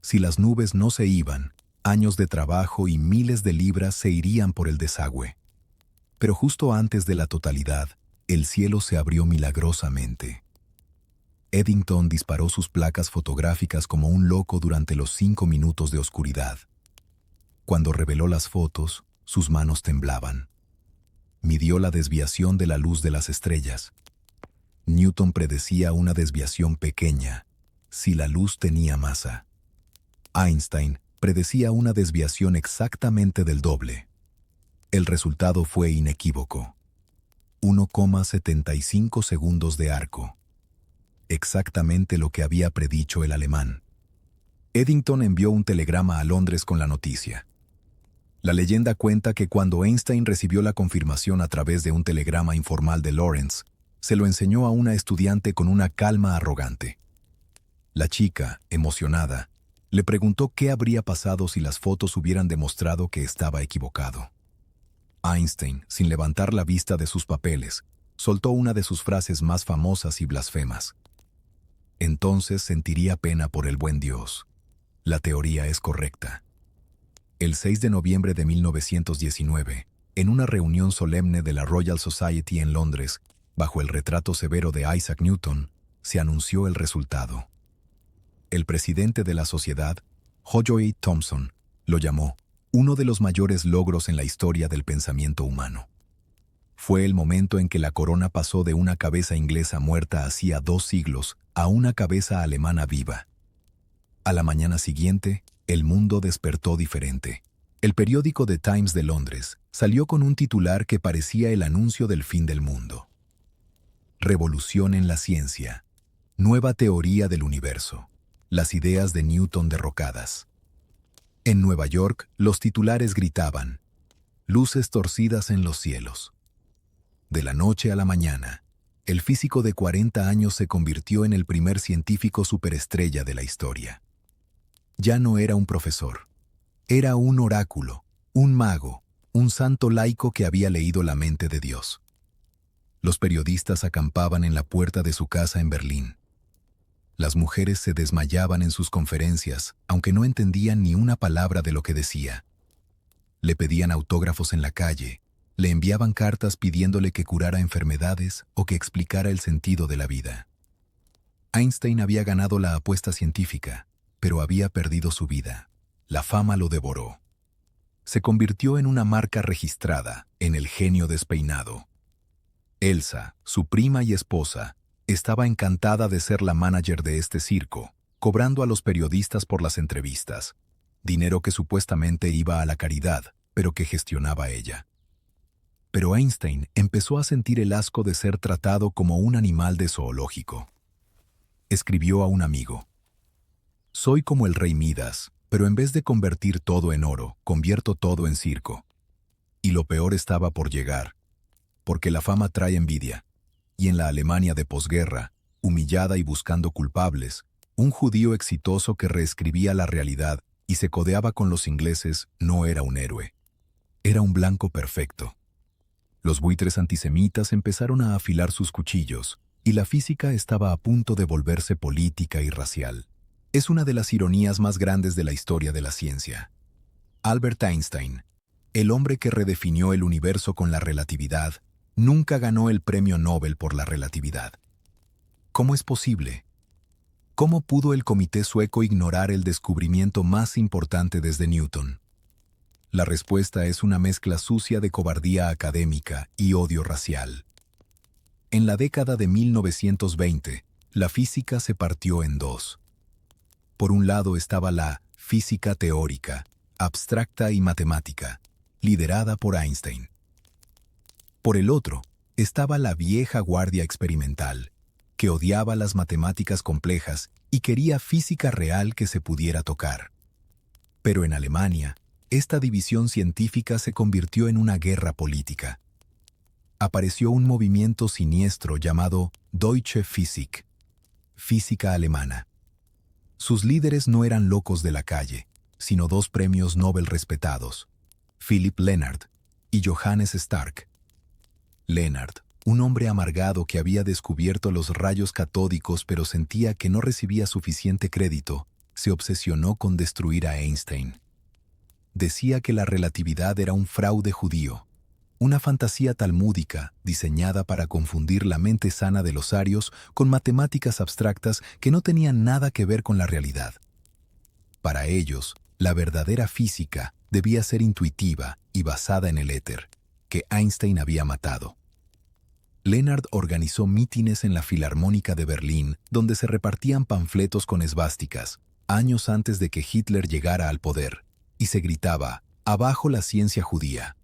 Si las nubes no se iban, años de trabajo y miles de libras se irían por el desagüe. Pero justo antes de la totalidad, el cielo se abrió milagrosamente. Eddington disparó sus placas fotográficas como un loco durante los 5 minutos de oscuridad. Cuando reveló las fotos, sus manos temblaban. Midió la desviación de la luz de las estrellas. Newton predecía una desviación pequeña, si la luz tenía masa. Einstein predecía una desviación exactamente del doble. El resultado fue inequívoco. 1,75 segundos de arco. Exactamente lo que había predicho el alemán. Eddington envió un telegrama a Londres con la noticia. La leyenda cuenta que cuando Einstein recibió la confirmación a través de un telegrama informal de Lorentz, se lo enseñó a una estudiante con una calma arrogante. La chica, emocionada, le preguntó qué habría pasado si las fotos hubieran demostrado que estaba equivocado. Einstein, sin levantar la vista de sus papeles, soltó una de sus frases más famosas y blasfemas. Entonces sentiría pena por el buen Dios. La teoría es correcta. El 6 de noviembre de 1919, en una reunión solemne de la Royal Society en Londres, bajo el retrato severo de Isaac Newton, se anunció el resultado. El presidente de la sociedad, J.J. Thomson, lo llamó uno de los mayores logros en la historia del pensamiento humano. Fue el momento en que la corona pasó de una cabeza inglesa muerta hacía 2 siglos a una cabeza alemana viva. A la mañana siguiente, el mundo despertó diferente. El periódico The Times de Londres salió con un titular que parecía el anuncio del fin del mundo. Revolución en la ciencia. Nueva teoría del universo. Las ideas de Newton derrocadas. En Nueva York, los titulares gritaban: luces torcidas en los cielos. De la noche a la mañana, el físico de 40 años se convirtió en el primer científico superestrella de la historia. Ya no era un profesor. Era un oráculo, un mago, un santo laico que había leído la mente de Dios. Los periodistas acampaban en la puerta de su casa en Berlín. Las mujeres se desmayaban en sus conferencias, aunque no entendían ni una palabra de lo que decía. Le pedían autógrafos en la calle, le enviaban cartas pidiéndole que curara enfermedades o que explicara el sentido de la vida. Einstein había ganado la apuesta científica, pero había perdido su vida. La fama lo devoró. Se convirtió en una marca registrada, en el genio despeinado. Elsa, su prima y esposa, estaba encantada de ser la manager de este circo, cobrando a los periodistas por las entrevistas, dinero que supuestamente iba a la caridad, pero que gestionaba ella. Pero Einstein empezó a sentir el asco de ser tratado como un animal de zoológico. Escribió a un amigo: soy como el rey Midas, pero en vez de convertir todo en oro, convierto todo en circo. Y lo peor estaba por llegar, porque la fama trae envidia. Y en la Alemania de posguerra, humillada y buscando culpables, un judío exitoso que reescribía la realidad y se codeaba con los ingleses no era un héroe. Era un blanco perfecto. Los buitres antisemitas empezaron a afilar sus cuchillos, y la física estaba a punto de volverse política y racial. Es una de las ironías más grandes de la historia de la ciencia. Albert Einstein, el hombre que redefinió el universo con la relatividad, nunca ganó el premio Nobel por la relatividad. ¿Cómo es posible? ¿Cómo pudo el comité sueco ignorar el descubrimiento más importante desde Newton? La respuesta es una mezcla sucia de cobardía académica y odio racial. En la década de 1920, la física se partió en dos. Por un lado estaba la física teórica, abstracta y matemática, liderada por Einstein. Por el otro, estaba la vieja guardia experimental, que odiaba las matemáticas complejas y quería física real que se pudiera tocar. Pero en Alemania, esta división científica se convirtió en una guerra política. apareció un movimiento siniestro llamado Deutsche Physik, física alemana. Sus líderes no eran locos de la calle, sino dos premios Nobel respetados, Philipp Lenard y Johannes Stark. Lenard, un hombre amargado que había descubierto los rayos catódicos pero sentía que no recibía suficiente crédito, se obsesionó con destruir a Einstein. Decía que la relatividad era un fraude judío, una fantasía talmúdica diseñada para confundir la mente sana de los arios con matemáticas abstractas que no tenían nada que ver con la realidad. Para ellos, la verdadera física debía ser intuitiva y basada en el éter, que Einstein había matado. Lenard organizó mítines en la Filarmónica de Berlín donde se repartían panfletos con esvásticas, años antes de que Hitler llegara al poder, y se gritaba, «Abajo la ciencia judía».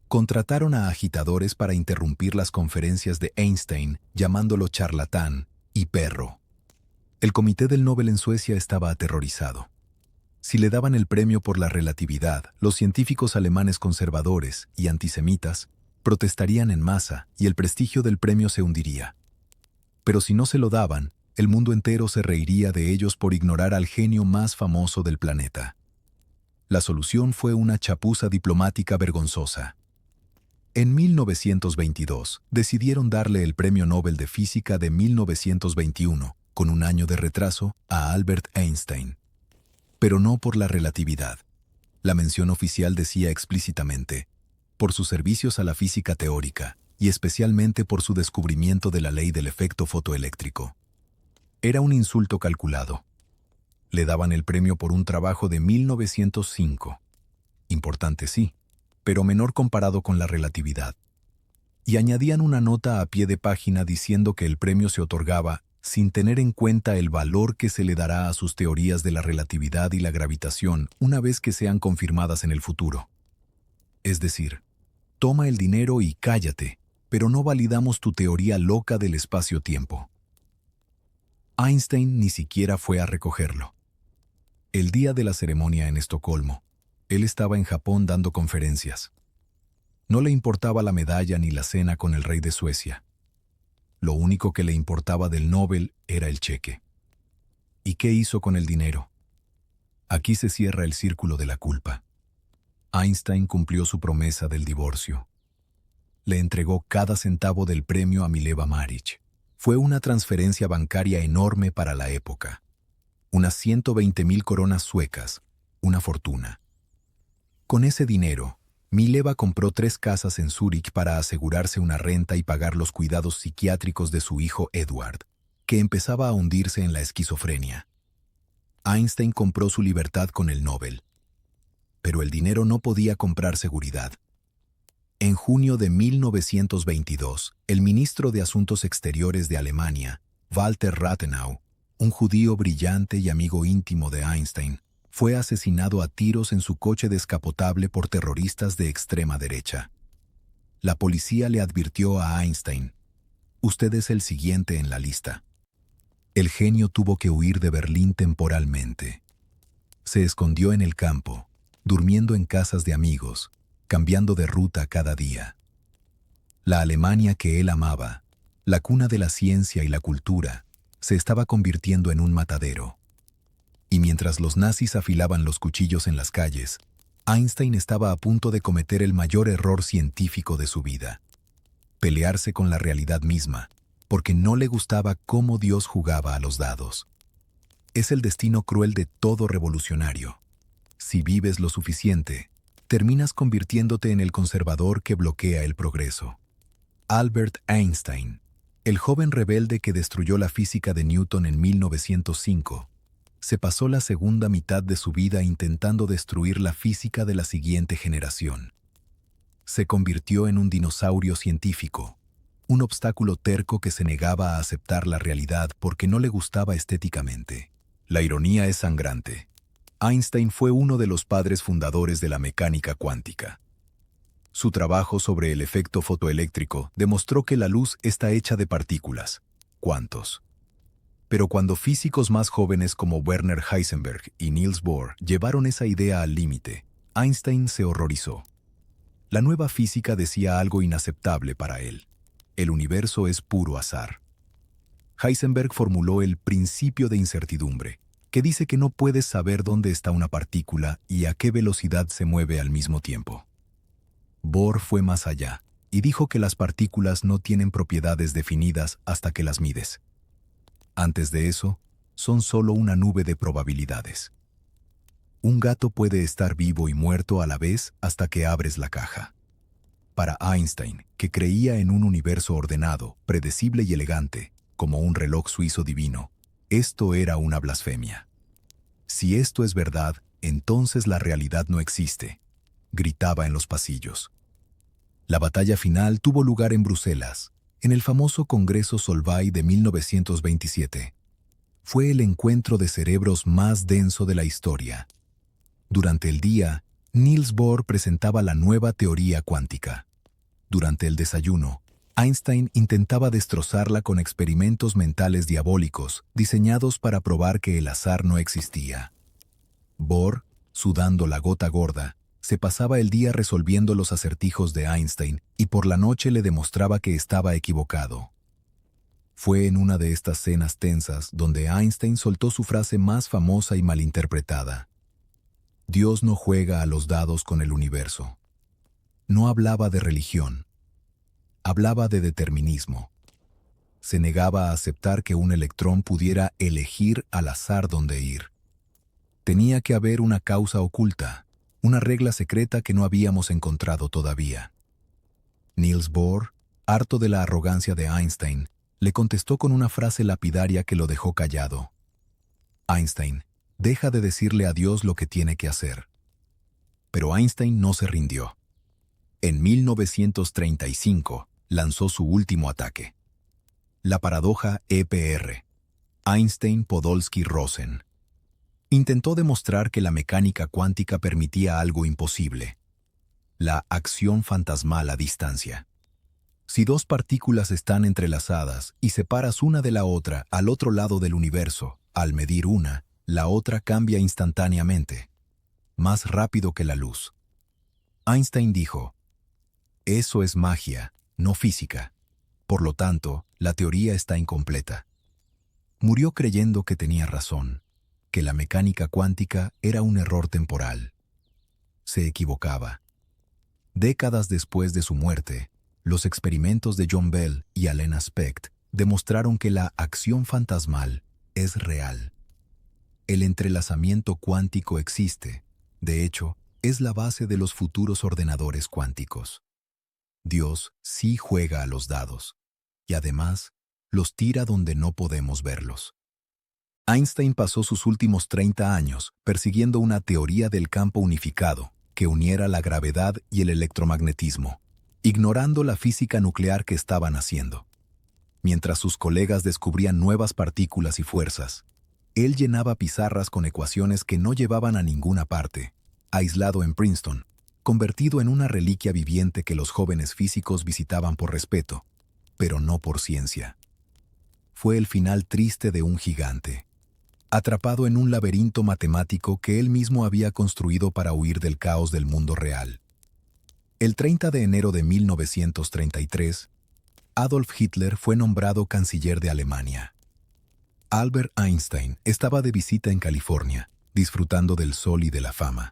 Contrataron a agitadores para interrumpir las conferencias de Einstein, llamándolo charlatán y perro. El Comité del Nobel en Suecia estaba aterrorizado. Si le daban el premio por la relatividad, los científicos alemanes conservadores y antisemitas protestarían en masa y el prestigio del premio se hundiría. Pero si no se lo daban, el mundo entero se reiría de ellos por ignorar al genio más famoso del planeta. La solución fue una chapuza diplomática vergonzosa. En 1922, decidieron darle el Premio Nobel de Física de 1921, con un año de retraso, a Albert Einstein. Pero no por la relatividad. La mención oficial decía explícitamente, por sus servicios a la física teórica, y especialmente por su descubrimiento de la ley del efecto fotoeléctrico. Era un insulto calculado. Le daban el premio por un trabajo de 1905. Importante sí, pero menor comparado con la relatividad. Y añadían una nota a pie de página diciendo que el premio se otorgaba sin tener en cuenta el valor que se le dará a sus teorías de la relatividad y la gravitación una vez que sean confirmadas en el futuro. Es decir, toma el dinero y cállate, pero no validamos tu teoría loca del espacio-tiempo. Einstein ni siquiera fue a recogerlo. El día de la ceremonia en Estocolmo, él estaba en Japón dando conferencias. No le importaba la medalla ni la cena con el rey de Suecia. Lo único que le importaba del Nobel era el cheque. ¿Y qué hizo con el dinero? Aquí se cierra el círculo de la culpa. Einstein cumplió su promesa del divorcio. Le entregó cada centavo del premio a Mileva Maric. Fue una transferencia bancaria enorme para la época. Unas 120.000 coronas suecas, una fortuna. Con ese dinero, Mileva compró 3 casas en Zúrich para asegurarse una renta y pagar los cuidados psiquiátricos de su hijo Edward, que empezaba a hundirse en la esquizofrenia. Einstein compró su libertad con el Nobel. Pero el dinero no podía comprar seguridad. En junio de 1922, el ministro de Asuntos Exteriores de Alemania, Walter Rathenau, un judío brillante y amigo íntimo de Einstein, fue asesinado a tiros en su coche descapotable por terroristas de extrema derecha. La policía le advirtió a Einstein, «Usted es el siguiente en la lista». El genio tuvo que huir de Berlín temporalmente. Se escondió en el campo, durmiendo en casas de amigos, cambiando de ruta cada día. La Alemania que él amaba, la cuna de la ciencia y la cultura, se estaba convirtiendo en un matadero. Y mientras los nazis afilaban los cuchillos en las calles, Einstein estaba a punto de cometer el mayor error científico de su vida: pelearse con la realidad misma, porque no le gustaba cómo Dios jugaba a los dados. Es el destino cruel de todo revolucionario. Si vives lo suficiente, terminas convirtiéndote en el conservador que bloquea el progreso. Albert Einstein, el joven rebelde que destruyó la física de Newton en 1905, se pasó la segunda mitad de su vida intentando destruir la física de la siguiente generación. Se convirtió en un dinosaurio científico, un obstáculo terco que se negaba a aceptar la realidad porque no le gustaba estéticamente. La ironía es sangrante. Einstein fue uno de los padres fundadores de la mecánica cuántica. Su trabajo sobre el efecto fotoeléctrico demostró que la luz está hecha de partículas, cuantos. Pero cuando físicos más jóvenes como Werner Heisenberg y Niels Bohr llevaron esa idea al límite, Einstein se horrorizó. La nueva física decía algo inaceptable para él. El universo es puro azar. Heisenberg formuló el principio de incertidumbre, que dice que no puedes saber dónde está una partícula y a qué velocidad se mueve al mismo tiempo. Bohr fue más allá y dijo que las partículas no tienen propiedades definidas hasta que las mides. Antes de eso, son solo una nube de probabilidades. Un gato puede estar vivo y muerto a la vez hasta que abres la caja. Para Einstein, que creía en un universo ordenado, predecible y elegante, como un reloj suizo divino, esto era una blasfemia. Si esto es verdad, entonces la realidad no existe, gritaba en los pasillos. La batalla final tuvo lugar en Bruselas, en el famoso Congreso Solvay de 1927. Fue el encuentro de cerebros más denso de la historia. Durante el día, Niels Bohr presentaba la nueva teoría cuántica. Durante el desayuno, Einstein intentaba destrozarla con experimentos mentales diabólicos diseñados para probar que el azar no existía. Bohr, sudando la gota gorda, se pasaba el día resolviendo los acertijos de Einstein y por la noche le demostraba que estaba equivocado. Fue en una de estas cenas tensas donde Einstein soltó su frase más famosa y malinterpretada. Dios no juega a los dados con el universo. No hablaba de religión. Hablaba de determinismo. Se negaba a aceptar que un electrón pudiera elegir al azar dónde ir. Tenía que haber una causa oculta, una regla secreta que no habíamos encontrado todavía. Niels Bohr, harto de la arrogancia de Einstein, le contestó con una frase lapidaria que lo dejó callado. Einstein, deja de decirle a Dios lo que tiene que hacer. Pero Einstein no se rindió. En 1935 lanzó su último ataque. La paradoja EPR. Einstein-Podolsky-Rosen. Intentó demostrar que la mecánica cuántica permitía algo imposible. La acción fantasmal a distancia. Si dos partículas están entrelazadas y separas una de la otra al otro lado del universo, al medir una, la otra cambia instantáneamente, más rápido que la luz. Einstein dijo, eso es magia, no física. Por lo tanto, la teoría está incompleta. Murió creyendo que tenía razón, que la mecánica cuántica era un error temporal. Se equivocaba. Décadas después de su muerte, los experimentos de John Bell y Alain Aspect demostraron que la acción fantasmal es real. El entrelazamiento cuántico existe. De hecho, es la base de los futuros ordenadores cuánticos. Dios sí juega a los dados, y además los tira donde no podemos verlos. Einstein pasó sus últimos 30 años persiguiendo una teoría del campo unificado que uniera la gravedad y el electromagnetismo, ignorando la física nuclear que estaban haciendo. Mientras sus colegas descubrían nuevas partículas y fuerzas, él llenaba pizarras con ecuaciones que no llevaban a ninguna parte, aislado en Princeton, convertido en una reliquia viviente que los jóvenes físicos visitaban por respeto, pero no por ciencia. Fue el final triste de un gigante, atrapado en un laberinto matemático que él mismo había construido para huir del caos del mundo real. El 30 de enero de 1933, Adolf Hitler fue nombrado canciller de Alemania. Albert Einstein estaba de visita en California, disfrutando del sol y de la fama.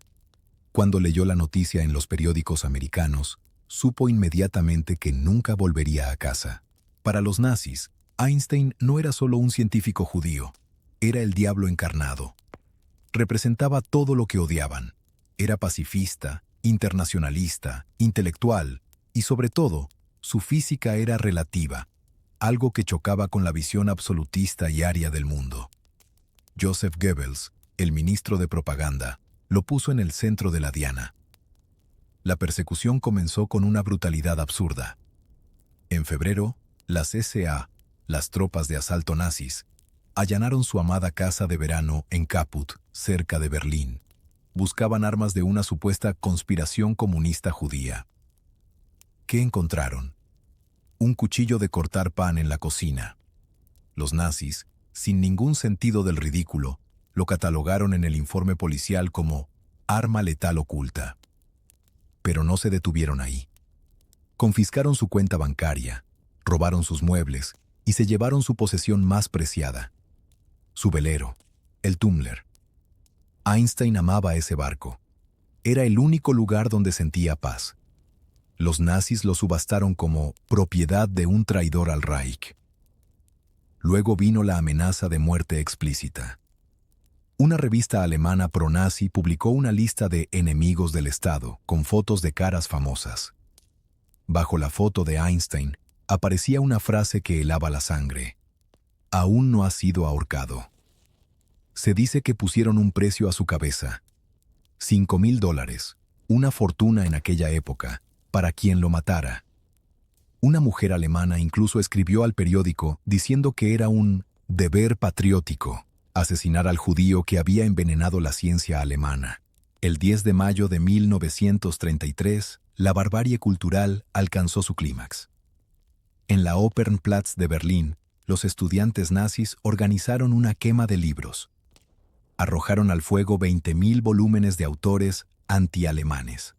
Cuando leyó la noticia en los periódicos americanos, supo inmediatamente que nunca volvería a casa. Para los nazis, Einstein no era solo un científico judío, era el diablo encarnado. Representaba todo lo que odiaban. Era pacifista, internacionalista, intelectual y, sobre todo, su física era relativa, algo que chocaba con la visión absolutista y aria del mundo. Joseph Goebbels, el ministro de propaganda, lo puso en el centro de la diana. La persecución comenzó con una brutalidad absurda. En febrero, las SA, las tropas de asalto nazis, allanaron su amada casa de verano en Kaput, cerca de Berlín. Buscaban armas de una supuesta conspiración comunista judía. ¿Qué encontraron? Un cuchillo de cortar pan en la cocina. Los nazis, sin ningún sentido del ridículo, lo catalogaron en el informe policial como arma letal oculta. Pero no se detuvieron ahí. Confiscaron su cuenta bancaria, robaron sus muebles y se llevaron su posesión más preciada, su velero, el Tumbler. Einstein amaba ese barco. Era el único lugar donde sentía paz. Los nazis lo subastaron como propiedad de un traidor al Reich. Luego vino la amenaza de muerte explícita. Una revista alemana pro-nazi publicó una lista de enemigos del Estado con fotos de caras famosas. Bajo la foto de Einstein aparecía una frase que helaba la sangre. Aún no ha sido ahorcado. Se dice que pusieron un precio a su cabeza. $5.000, una fortuna en aquella época, para quien lo matara. Una mujer alemana incluso escribió al periódico diciendo que era un deber patriótico asesinar al judío que había envenenado la ciencia alemana. El 10 de mayo de 1933, la barbarie cultural alcanzó su clímax. En la Opernplatz de Berlín, los estudiantes nazis organizaron una quema de libros. Arrojaron al fuego 20.000 volúmenes de autores antialemanes.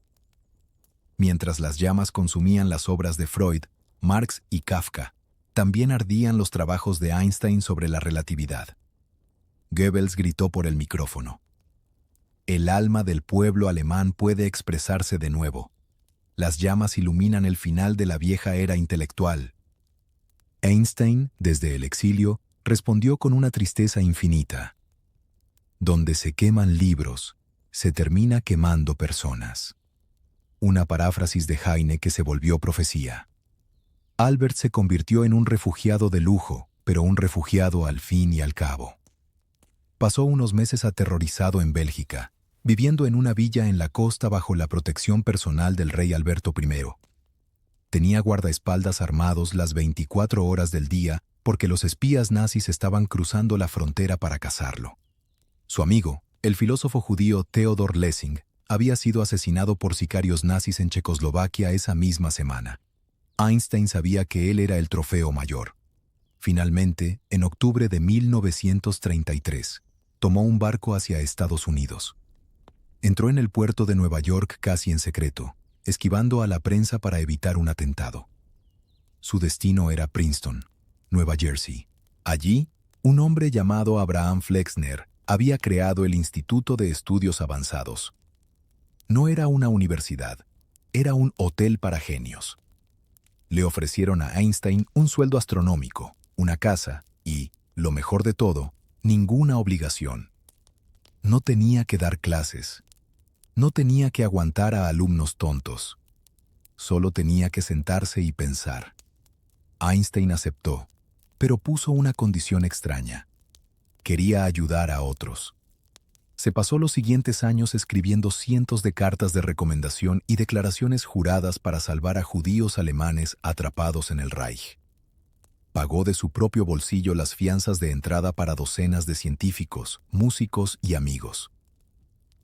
Mientras las llamas consumían las obras de Freud, Marx y Kafka, también ardían los trabajos de Einstein sobre la relatividad. Goebbels gritó por el micrófono. El alma del pueblo alemán puede expresarse de nuevo. Las llamas iluminan el final de la vieja era intelectual. Einstein, desde el exilio, respondió con una tristeza infinita. Donde se queman libros, se termina quemando personas. Una paráfrasis de Heine que se volvió profecía. Albert se convirtió en un refugiado de lujo, pero un refugiado al fin y al cabo. Pasó unos meses aterrorizado en Bélgica, viviendo en una villa en la costa bajo la protección personal del rey Alberto I. Tenía guardaespaldas armados las 24 horas del día porque los espías nazis estaban cruzando la frontera para cazarlo. Su amigo, el filósofo judío Theodor Lessing, había sido asesinado por sicarios nazis en Checoslovaquia esa misma semana. Einstein sabía que él era el trofeo mayor. Finalmente, en octubre de 1933, tomó un barco hacia Estados Unidos. Entró en el puerto de Nueva York casi en secreto, esquivando a la prensa para evitar un atentado. Su destino era Princeton, Nueva Jersey. Allí, un hombre llamado Abraham Flexner había creado el Instituto de Estudios Avanzados. No era una universidad, era un hotel para genios. Le ofrecieron a Einstein un sueldo astronómico, una casa y, lo mejor de todo, ninguna obligación. No tenía que dar clases. No tenía que aguantar a alumnos tontos. Solo tenía que sentarse y pensar. Einstein aceptó, pero puso una condición extraña. Quería ayudar a otros. Se pasó los siguientes años escribiendo cientos de cartas de recomendación y declaraciones juradas para salvar a judíos alemanes atrapados en el Reich. Pagó de su propio bolsillo las fianzas de entrada para docenas de científicos, músicos y amigos.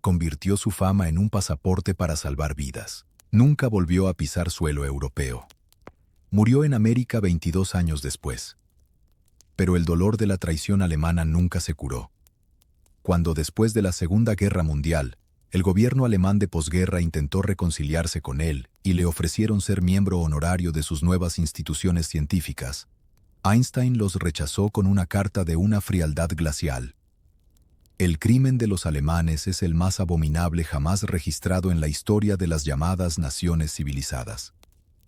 Convirtió su fama en un pasaporte para salvar vidas. Nunca volvió a pisar suelo europeo. Murió en América 22 años después. Pero el dolor de la traición alemana nunca se curó. Cuando después de la Segunda Guerra Mundial, el gobierno alemán de posguerra intentó reconciliarse con él y le ofrecieron ser miembro honorario de sus nuevas instituciones científicas, Einstein los rechazó con una carta de una frialdad glacial. El crimen de los alemanes es el más abominable jamás registrado en la historia de las llamadas naciones civilizadas.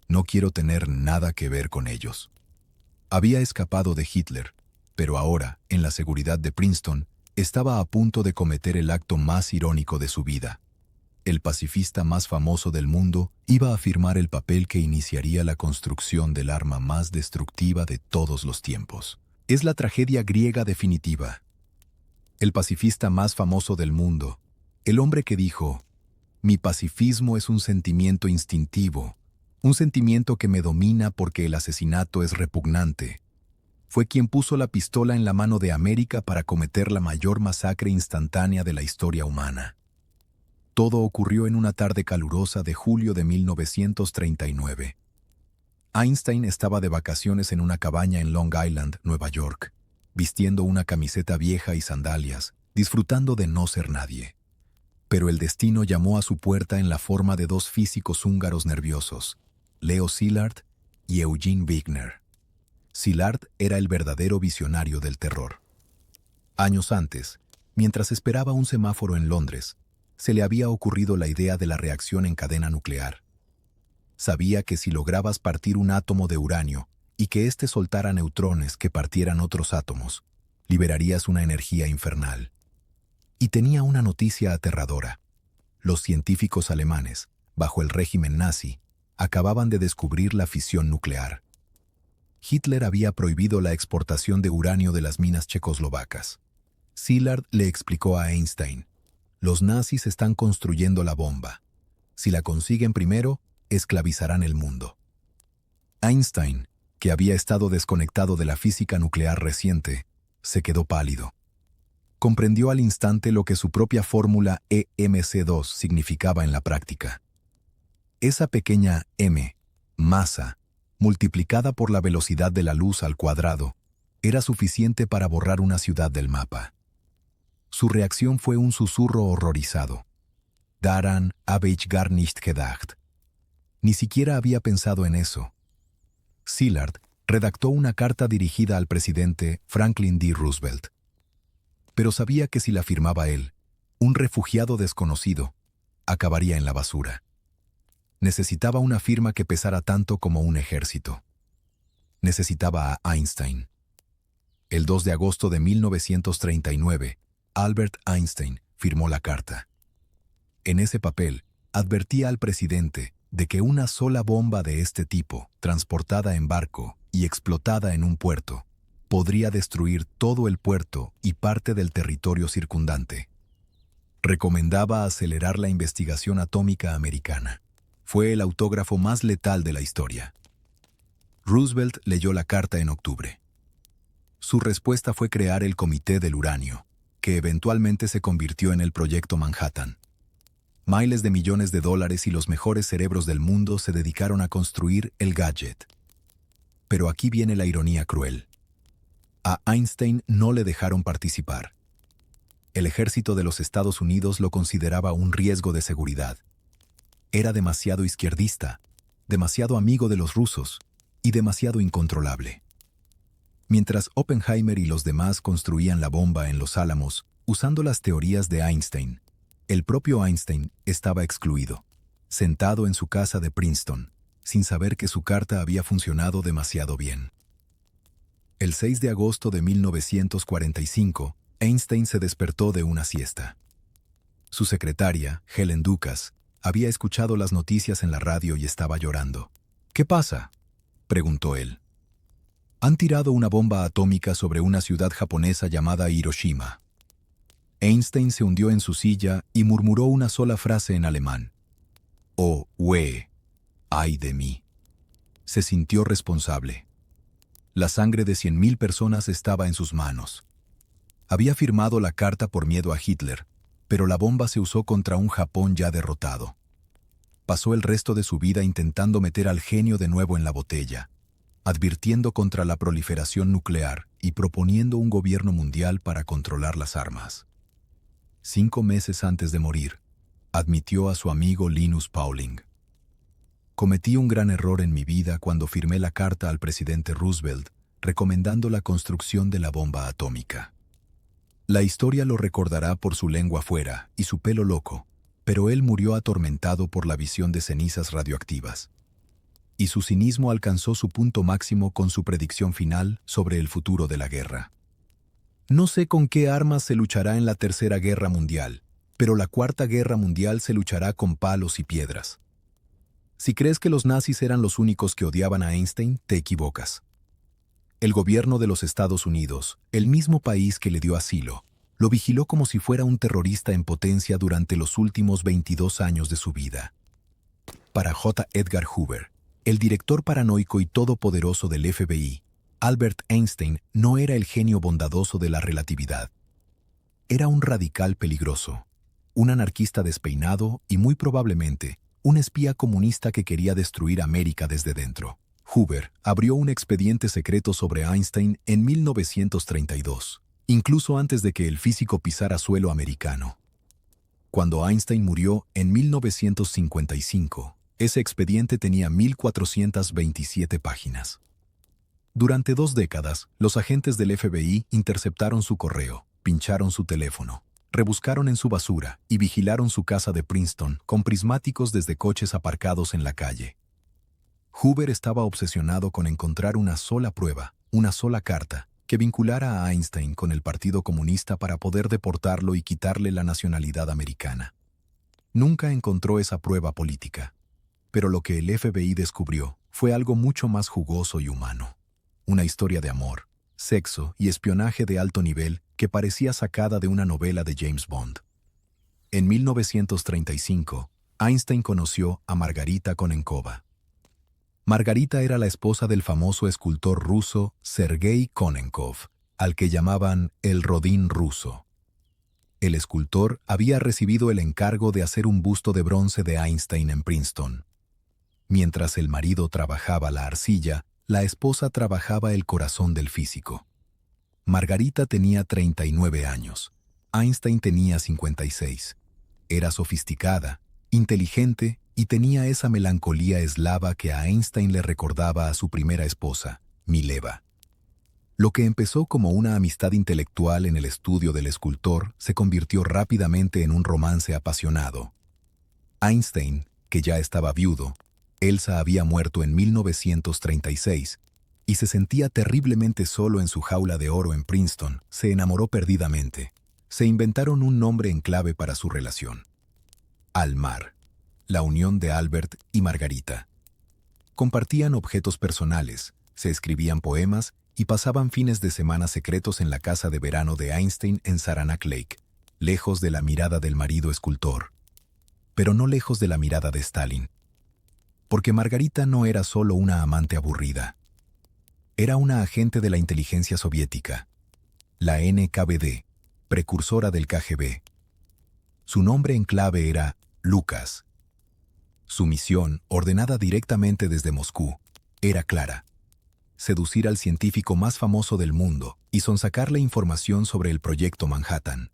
No quiero tener nada que ver con ellos. Había escapado de Hitler, pero ahora, en la seguridad de Princeton, estaba a punto de cometer el acto más irónico de su vida. El pacifista más famoso del mundo iba a firmar el papel que iniciaría la construcción del arma más destructiva de todos los tiempos. Es la tragedia griega definitiva. El pacifista más famoso del mundo, el hombre que dijo, «Mi pacifismo es un sentimiento instintivo, un sentimiento que me domina porque el asesinato es repugnante», fue quien puso la pistola en la mano de América para cometer la mayor masacre instantánea de la historia humana. Todo ocurrió en una tarde calurosa de julio de 1939. Einstein estaba de vacaciones en una cabaña en Long Island, Nueva York, vistiendo una camiseta vieja y sandalias, disfrutando de no ser nadie. Pero el destino llamó a su puerta en la forma de dos físicos húngaros nerviosos, Leo Szilard y Eugene Wigner. Szilard era el verdadero visionario del terror. Años antes, mientras esperaba un semáforo en Londres, se le había ocurrido la idea de la reacción en cadena nuclear. Sabía que si lograbas partir un átomo de uranio y que éste soltara neutrones que partieran otros átomos, liberarías una energía infernal. Y tenía una noticia aterradora. Los científicos alemanes, bajo el régimen nazi, acababan de descubrir la fisión nuclear. Hitler había prohibido la exportación de uranio de las minas checoslovacas. Szilard le explicó a Einstein: los nazis están construyendo la bomba. Si la consiguen primero, esclavizarán el mundo. Einstein, que había estado desconectado de la física nuclear reciente, se quedó pálido. Comprendió al instante lo que su propia fórmula EMC2 significaba en la práctica. Esa pequeña m, masa, multiplicada por la velocidad de la luz al cuadrado, era suficiente para borrar una ciudad del mapa. Su reacción fue un susurro horrorizado. Daran habe ich gar nicht gedacht. Ni siquiera había pensado en eso. Szilard redactó una carta dirigida al presidente Franklin D. Roosevelt. Pero sabía que si la firmaba él, un refugiado desconocido, acabaría en la basura. Necesitaba una firma que pesara tanto como un ejército. Necesitaba a Einstein. El 2 de agosto de 1939, Albert Einstein firmó la carta. En ese papel, advertía al presidente de que una sola bomba de este tipo, transportada en barco y explotada en un puerto, podría destruir todo el puerto y parte del territorio circundante. Recomendaba acelerar la investigación atómica americana. Fue el autógrafo más letal de la historia. Roosevelt leyó la carta en octubre. Su respuesta fue crear el Comité del Uranio, que eventualmente se convirtió en el Proyecto Manhattan. Miles de millones de dólares y los mejores cerebros del mundo se dedicaron a construir el gadget. Pero aquí viene la ironía cruel. A Einstein no le dejaron participar. El ejército de los Estados Unidos lo consideraba un riesgo de seguridad. Era demasiado izquierdista, demasiado amigo de los rusos y demasiado incontrolable. Mientras Oppenheimer y los demás construían la bomba en Los Álamos, usando las teorías de Einstein, el propio Einstein estaba excluido, sentado en su casa de Princeton, sin saber que su carta había funcionado demasiado bien. El 6 de agosto de 1945, Einstein se despertó de una siesta. Su secretaria, Helen Dukas, había escuchado las noticias en la radio y estaba llorando. ¿Qué pasa?, preguntó él. Han tirado una bomba atómica sobre una ciudad japonesa llamada Hiroshima. Einstein se hundió en su silla y murmuró una sola frase en alemán. Oh, ¡ay de mí! Se sintió responsable. La sangre de 100.000 personas estaba en sus manos. Había firmado la carta por miedo a Hitler, pero la bomba se usó contra un Japón ya derrotado. Pasó el resto de su vida intentando meter al genio de nuevo en la botella, advirtiendo contra la proliferación nuclear y proponiendo un gobierno mundial para controlar las armas. 5 meses antes de morir, admitió a su amigo Linus Pauling: cometí un gran error en mi vida cuando firmé la carta al presidente Roosevelt recomendando la construcción de la bomba atómica. La historia lo recordará por su lengua fuera y su pelo loco, pero él murió atormentado por la visión de cenizas radioactivas. Y su cinismo alcanzó su punto máximo con su predicción final sobre el futuro de la guerra. No sé con qué armas se luchará en la Tercera Guerra Mundial, pero la Cuarta Guerra Mundial se luchará con palos y piedras. Si crees que los nazis eran los únicos que odiaban a Einstein, te equivocas. El gobierno de los Estados Unidos, el mismo país que le dio asilo, lo vigiló como si fuera un terrorista en potencia durante los últimos 22 años de su vida. Para J. Edgar Hoover, el director paranoico y todopoderoso del FBI, Albert Einstein no era el genio bondadoso de la relatividad. Era un radical peligroso, un anarquista despeinado y muy probablemente un espía comunista que quería destruir América desde dentro. Hoover abrió un expediente secreto sobre Einstein en 1932, incluso antes de que el físico pisara suelo americano. Cuando Einstein murió en 1955, ese expediente tenía 1.427 páginas. Durante 2 décadas, los agentes del FBI interceptaron su correo, pincharon su teléfono, rebuscaron en su basura y vigilaron su casa de Princeton con prismáticos desde coches aparcados en la calle. Hoover estaba obsesionado con encontrar una sola prueba, una sola carta, que vinculara a Einstein con el Partido Comunista para poder deportarlo y quitarle la nacionalidad americana. Nunca encontró esa prueba política, pero lo que el FBI descubrió fue algo mucho más jugoso y humano. Una historia de amor, sexo y espionaje de alto nivel que parecía sacada de una novela de James Bond. En 1935, Einstein conoció a Margarita Konenkova. Margarita era la esposa del famoso escultor ruso Sergei Konenkov, al que llamaban el Rodin ruso. El escultor había recibido el encargo de hacer un busto de bronce de Einstein en Princeton. Mientras el marido trabajaba la arcilla, la esposa trabajaba el corazón del físico. Margarita tenía 39 años. Einstein tenía 56. Era sofisticada, inteligente y tenía esa melancolía eslava que a Einstein le recordaba a su primera esposa, Mileva. Lo que empezó como una amistad intelectual en el estudio del escultor se convirtió rápidamente en un romance apasionado. Einstein, que ya estaba viudo, Elsa había muerto en 1936 y se sentía terriblemente solo en su jaula de oro en Princeton, se enamoró perdidamente. Se inventaron un nombre en clave para su relación. Almar, la unión de Albert y Margarita. Compartían objetos personales, se escribían poemas y pasaban fines de semana secretos en la casa de verano de Einstein en Saranac Lake, lejos de la mirada del marido escultor. Pero no lejos de la mirada de Stalin. Porque Margarita no era solo una amante aburrida. Era una agente de la inteligencia soviética, la NKVD, precursora del KGB. Su nombre en clave era Lucas. Su misión, ordenada directamente desde Moscú, era clara: seducir al científico más famoso del mundo y sonsacarle información sobre el proyecto Manhattan.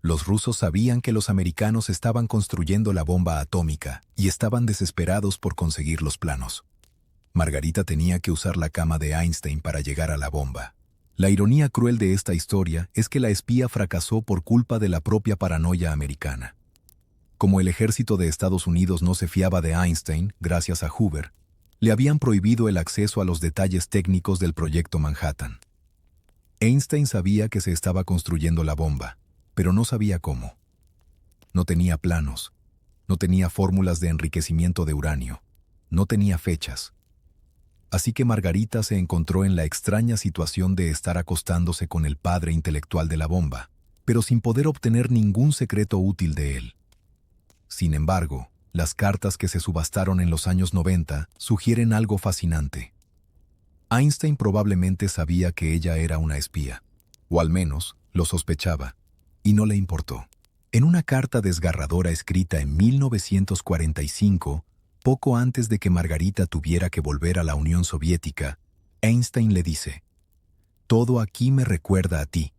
Los rusos sabían que los americanos estaban construyendo la bomba atómica y estaban desesperados por conseguir los planos. Margarita tenía que usar la cama de Einstein para llegar a la bomba. La ironía cruel de esta historia es que la espía fracasó por culpa de la propia paranoia americana. Como el ejército de Estados Unidos no se fiaba de Einstein, gracias a Hoover, le habían prohibido el acceso a los detalles técnicos del proyecto Manhattan. Einstein sabía que se estaba construyendo la bomba, pero no sabía cómo. No tenía planos, no tenía fórmulas de enriquecimiento de uranio, no tenía fechas. Así que Margarita se encontró en la extraña situación de estar acostándose con el padre intelectual de la bomba, pero sin poder obtener ningún secreto útil de él. Sin embargo, las cartas que se subastaron en los años 90 sugieren algo fascinante. Einstein probablemente sabía que ella era una espía, o al menos lo sospechaba, y no le importó. En una carta desgarradora escrita en 1945, poco antes de que Margarita tuviera que volver a la Unión Soviética, Einstein le dice: «Todo aquí me recuerda a ti.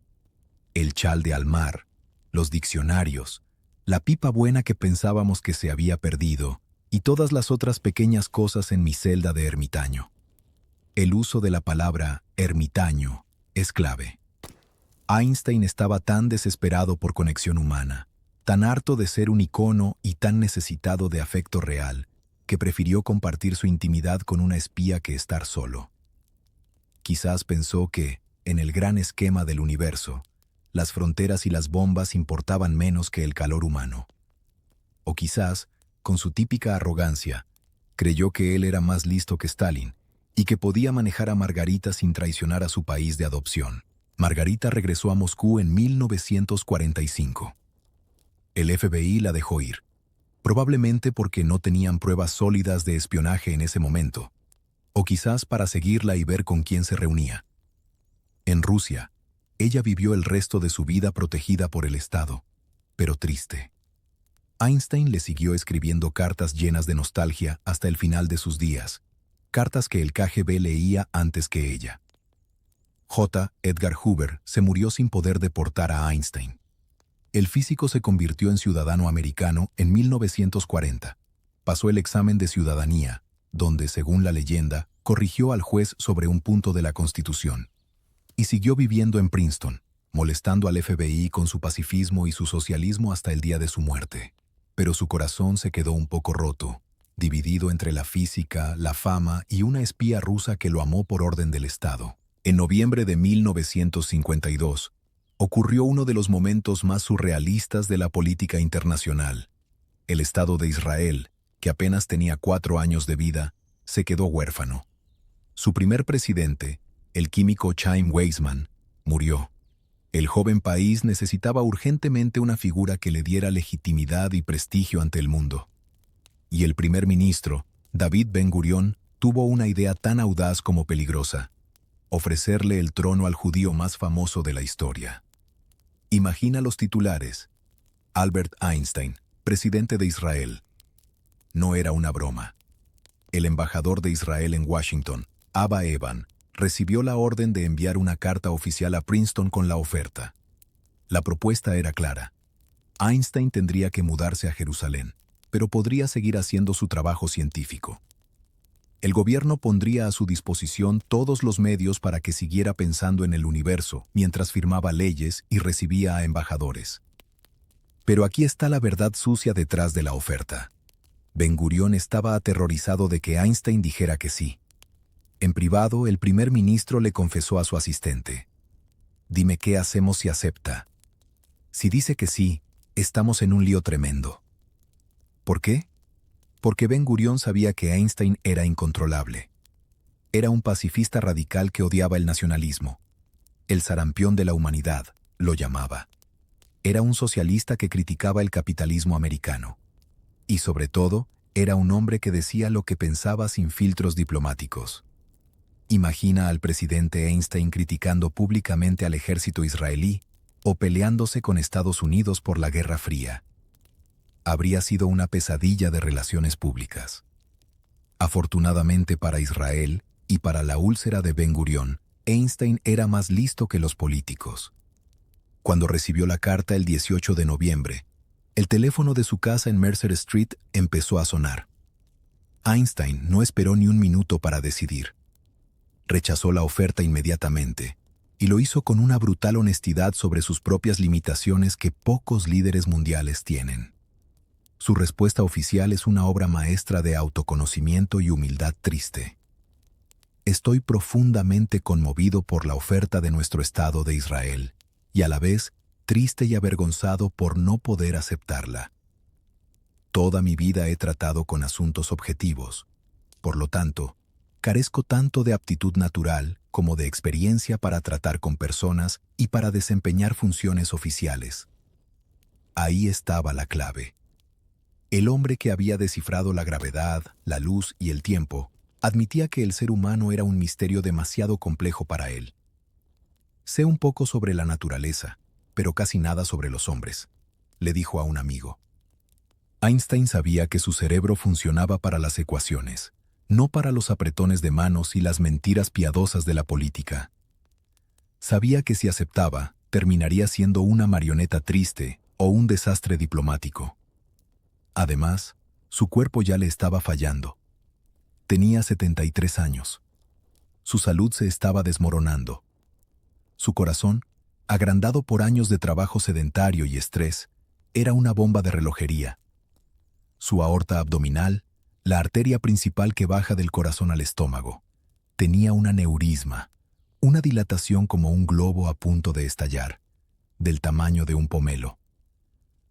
El chal de Almar, los diccionarios, la pipa buena que pensábamos que se había perdido y todas las otras pequeñas cosas en mi celda de ermitaño». El uso de la palabra ermitaño es clave. Einstein estaba tan desesperado por conexión humana, tan harto de ser un icono y tan necesitado de afecto real, que prefirió compartir su intimidad con una espía que estar solo. Quizás pensó que, en el gran esquema del universo, las fronteras y las bombas importaban menos que el calor humano. O quizás, con su típica arrogancia, creyó que él era más listo que Stalin y que podía manejar a Margarita sin traicionar a su país de adopción. Margarita regresó a Moscú en 1945. El FBI la dejó ir, probablemente porque no tenían pruebas sólidas de espionaje en ese momento, o quizás para seguirla y ver con quién se reunía. En Rusia, ella vivió el resto de su vida protegida por el Estado, pero triste. Einstein le siguió escribiendo cartas llenas de nostalgia hasta el final de sus días, cartas que el KGB leía antes que ella. J. Edgar Hoover se murió sin poder deportar a Einstein. El físico se convirtió en ciudadano americano en 1940. Pasó el examen de ciudadanía, donde, según la leyenda, corrigió al juez sobre un punto de la Constitución. Y siguió viviendo en Princeton, molestando al FBI con su pacifismo y su socialismo hasta el día de su muerte. Pero su corazón se quedó un poco roto, dividido entre la física, la fama y una espía rusa que lo amó por orden del Estado. En noviembre de 1952, ocurrió uno de los momentos más surrealistas de la política internacional. El Estado de Israel, que apenas tenía 4 años de vida, se quedó huérfano. Su primer presidente, el químico Chaim Weizmann, murió. El joven país necesitaba urgentemente una figura que le diera legitimidad y prestigio ante el mundo. Y el primer ministro, David Ben-Gurión, tuvo una idea tan audaz como peligrosa: ofrecerle el trono al judío más famoso de la historia. Imagina los titulares: Albert Einstein, presidente de Israel. No era una broma. El embajador de Israel en Washington, Abba Eban, recibió la orden de enviar una carta oficial a Princeton con la oferta. La propuesta era clara. Einstein tendría que mudarse a Jerusalén, pero podría seguir haciendo su trabajo científico. El gobierno pondría a su disposición todos los medios para que siguiera pensando en el universo mientras firmaba leyes y recibía a embajadores. Pero aquí está la verdad sucia detrás de la oferta. Ben-Gurión estaba aterrorizado de que Einstein dijera que sí. En privado, el primer ministro le confesó a su asistente: «Dime qué hacemos si acepta. Si dice que sí, estamos en un lío tremendo». ¿Por qué? Porque Ben-Gurión sabía que Einstein era incontrolable. Era un pacifista radical que odiaba el nacionalismo. El sarampión de la humanidad, lo llamaba. Era un socialista que criticaba el capitalismo americano. Y sobre todo, era un hombre que decía lo que pensaba sin filtros diplomáticos. Imagina al presidente Einstein criticando públicamente al ejército israelí o peleándose con Estados Unidos por la Guerra Fría. Habría sido una pesadilla de relaciones públicas. Afortunadamente para Israel y para la úlcera de Ben-Gurión, Einstein era más listo que los políticos. Cuando recibió la carta el 18 de noviembre, el teléfono de su casa en Mercer Street empezó a sonar. Einstein no esperó ni un minuto para decidir. Rechazó la oferta inmediatamente, y lo hizo con una brutal honestidad sobre sus propias limitaciones que pocos líderes mundiales tienen. Su respuesta oficial es una obra maestra de autoconocimiento y humildad triste. Estoy profundamente conmovido por la oferta de nuestro Estado de Israel, y a la vez triste y avergonzado por no poder aceptarla. Toda mi vida he tratado con asuntos objetivos. Por lo tanto, carezco tanto de aptitud natural como de experiencia para tratar con personas y para desempeñar funciones oficiales. Ahí estaba la clave. El hombre que había descifrado la gravedad, la luz y el tiempo, admitía que el ser humano era un misterio demasiado complejo para él. «Sé un poco sobre la naturaleza, pero casi nada sobre los hombres», le dijo a un amigo. Einstein sabía que su cerebro funcionaba para las ecuaciones, no para los apretones de manos y las mentiras piadosas de la política. Sabía que si aceptaba, terminaría siendo una marioneta triste o un desastre diplomático. Además, su cuerpo ya le estaba fallando. Tenía 73 años. Su salud se estaba desmoronando. Su corazón, agrandado por años de trabajo sedentario y estrés, era una bomba de relojería. Su aorta abdominal, la arteria principal que baja del corazón al estómago, tenía un aneurisma, una dilatación como un globo a punto de estallar, del tamaño de un pomelo.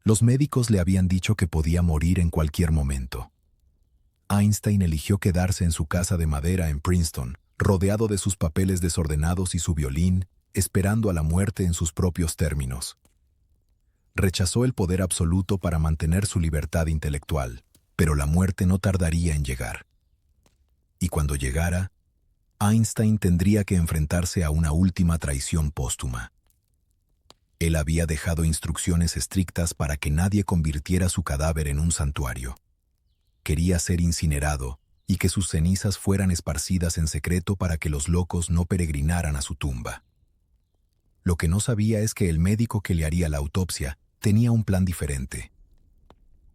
Los médicos le habían dicho que podía morir en cualquier momento. Einstein eligió quedarse en su casa de madera en Princeton, rodeado de sus papeles desordenados y su violín, esperando a la muerte en sus propios términos. Rechazó el poder absoluto para mantener su libertad intelectual, pero la muerte no tardaría en llegar. Y cuando llegara, Einstein tendría que enfrentarse a una última traición póstuma. Él había dejado instrucciones estrictas para que nadie convirtiera su cadáver en un santuario. Quería ser incinerado y que sus cenizas fueran esparcidas en secreto para que los locos no peregrinaran a su tumba. Lo que no sabía es que el médico que le haría la autopsia tenía un plan diferente.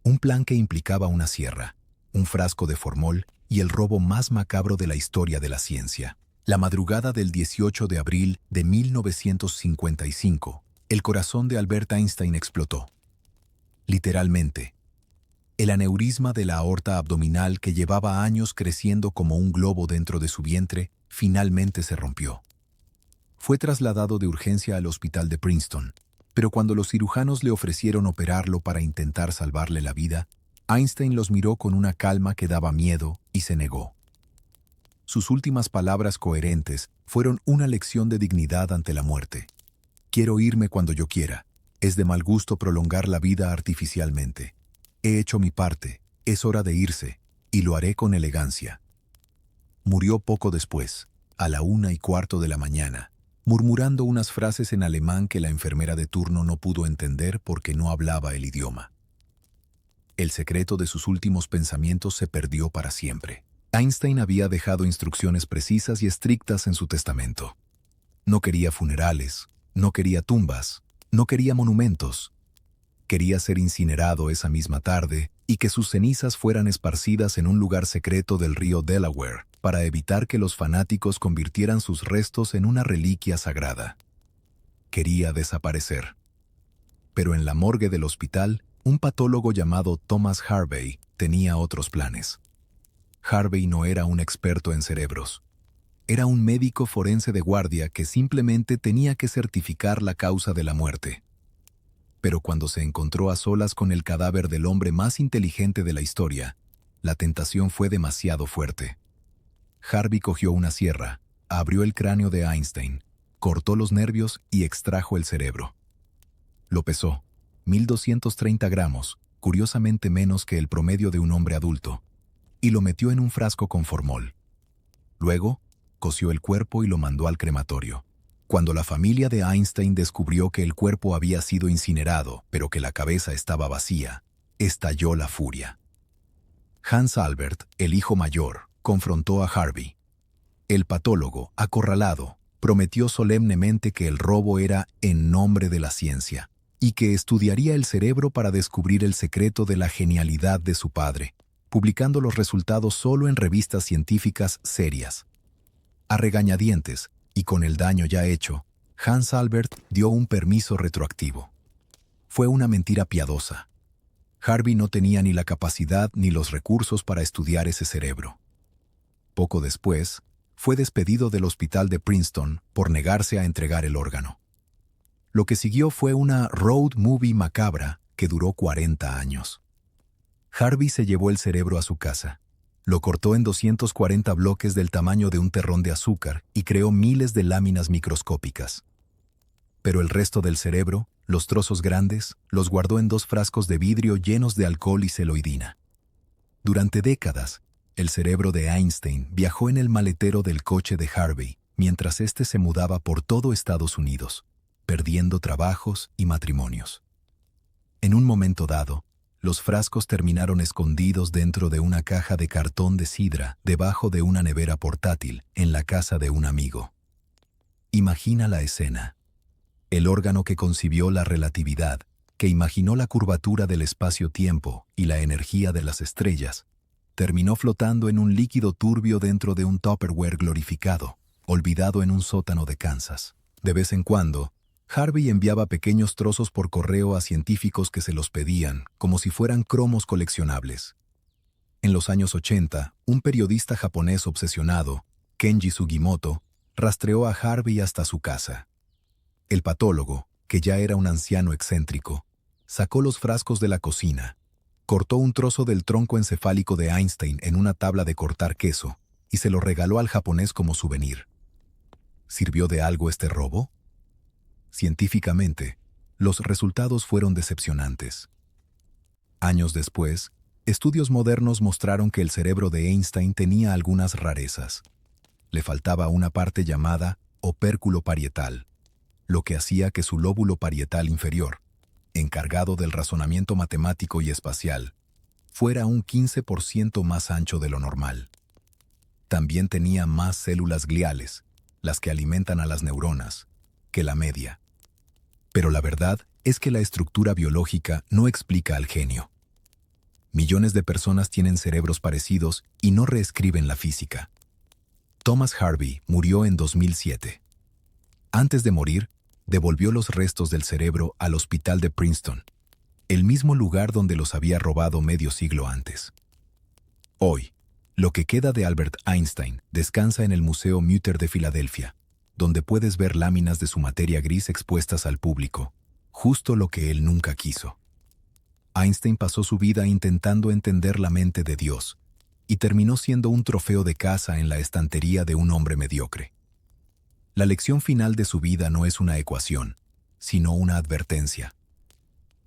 Un plan que implicaba una sierra, un frasco de formol y el robo más macabro de la historia de la ciencia. La madrugada del 18 de abril de 1955, el corazón de Albert Einstein explotó. Literalmente. El aneurisma de la aorta abdominal que llevaba años creciendo como un globo dentro de su vientre, finalmente se rompió. Fue trasladado de urgencia al hospital de Princeton, pero cuando los cirujanos le ofrecieron operarlo para intentar salvarle la vida, Einstein los miró con una calma que daba miedo y se negó. Sus últimas palabras coherentes fueron una lección de dignidad ante la muerte. Quiero irme cuando yo quiera. Es de mal gusto prolongar la vida artificialmente. He hecho mi parte, es hora de irse, y lo haré con elegancia. Murió poco después, a la 1:15 de la mañana, murmurando unas frases en alemán que la enfermera de turno no pudo entender porque no hablaba el idioma. El secreto de sus últimos pensamientos se perdió para siempre. Einstein había dejado instrucciones precisas y estrictas en su testamento. No quería funerales, no quería tumbas, no quería monumentos. Quería ser incinerado esa misma tarde y que sus cenizas fueran esparcidas en un lugar secreto del río Delaware, para evitar que los fanáticos convirtieran sus restos en una reliquia sagrada. Quería desaparecer. Pero en la morgue del hospital, un patólogo llamado Thomas Harvey tenía otros planes. Harvey no era un experto en cerebros. Era un médico forense de guardia que simplemente tenía que certificar la causa de la muerte. Pero cuando se encontró a solas con el cadáver del hombre más inteligente de la historia, la tentación fue demasiado fuerte. Harvey cogió una sierra, abrió el cráneo de Einstein, cortó los nervios y extrajo el cerebro. Lo pesó, 1.230 gramos, curiosamente menos que el promedio de un hombre adulto, y lo metió en un frasco con formol. Luego, cosió el cuerpo y lo mandó al crematorio. Cuando la familia de Einstein descubrió que el cuerpo había sido incinerado, pero que la cabeza estaba vacía, estalló la furia. Hans Albert, el hijo mayor, confrontó a Harvey. El patólogo, acorralado, prometió solemnemente que el robo era en nombre de la ciencia y que estudiaría el cerebro para descubrir el secreto de la genialidad de su padre, publicando los resultados solo en revistas científicas serias. A regañadientes, y con el daño ya hecho, Hans Albert dio un permiso retroactivo. Fue una mentira piadosa. Harvey no tenía ni la capacidad ni los recursos para estudiar ese cerebro. Poco después, fue despedido del hospital de Princeton por negarse a entregar el órgano. Lo que siguió fue una road movie macabra que duró 40 años. Harvey se llevó el cerebro a su casa. Lo cortó en 240 bloques del tamaño de un terrón de azúcar y creó miles de láminas microscópicas. Pero el resto del cerebro, los trozos grandes, los guardó en 2 frascos de vidrio llenos de alcohol y celoidina. Durante décadas, el cerebro de Einstein viajó en el maletero del coche de Harvey mientras éste se mudaba por todo Estados Unidos, perdiendo trabajos y matrimonios. En un momento dado, los frascos terminaron escondidos dentro de una caja de cartón de sidra debajo de una nevera portátil en la casa de un amigo. Imagina la escena. El órgano que concibió la relatividad, que imaginó la curvatura del espacio-tiempo y la energía de las estrellas, terminó flotando en un líquido turbio dentro de un Tupperware glorificado, olvidado en un sótano de Kansas. De vez en cuando, Harvey enviaba pequeños trozos por correo a científicos que se los pedían, como si fueran cromos coleccionables. En los años 80, un periodista japonés obsesionado, Kenji Sugimoto, rastreó a Harvey hasta su casa. El patólogo, que ya era un anciano excéntrico, sacó los frascos de la cocina, cortó un trozo del tronco encefálico de Einstein en una tabla de cortar queso y se lo regaló al japonés como souvenir. ¿Sirvió de algo este robo? Científicamente, los resultados fueron decepcionantes. Años después, estudios modernos mostraron que el cerebro de Einstein tenía algunas rarezas. Le faltaba una parte llamada opérculo parietal, lo que hacía que su lóbulo parietal inferior, encargado del razonamiento matemático y espacial, fuera un 15% más ancho de lo normal. También tenía más células gliales, las que alimentan a las neuronas, que la media. Pero la verdad es que la estructura biológica no explica al genio. Millones de personas tienen cerebros parecidos y no reescriben la física. Thomas Harvey murió en 2007. Antes de morir, devolvió los restos del cerebro al hospital de Princeton, el mismo lugar donde los había robado medio siglo antes. Hoy, lo que queda de Albert Einstein descansa en el Museo Mütter de Filadelfia, donde puedes ver láminas de su materia gris expuestas al público, justo lo que él nunca quiso. Einstein pasó su vida intentando entender la mente de Dios y terminó siendo un trofeo de caza en la estantería de un hombre mediocre. La lección final de su vida no es una ecuación, sino una advertencia.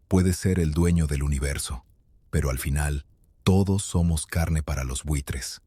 Puedes ser el dueño del universo, pero al final, todos somos carne para los buitres.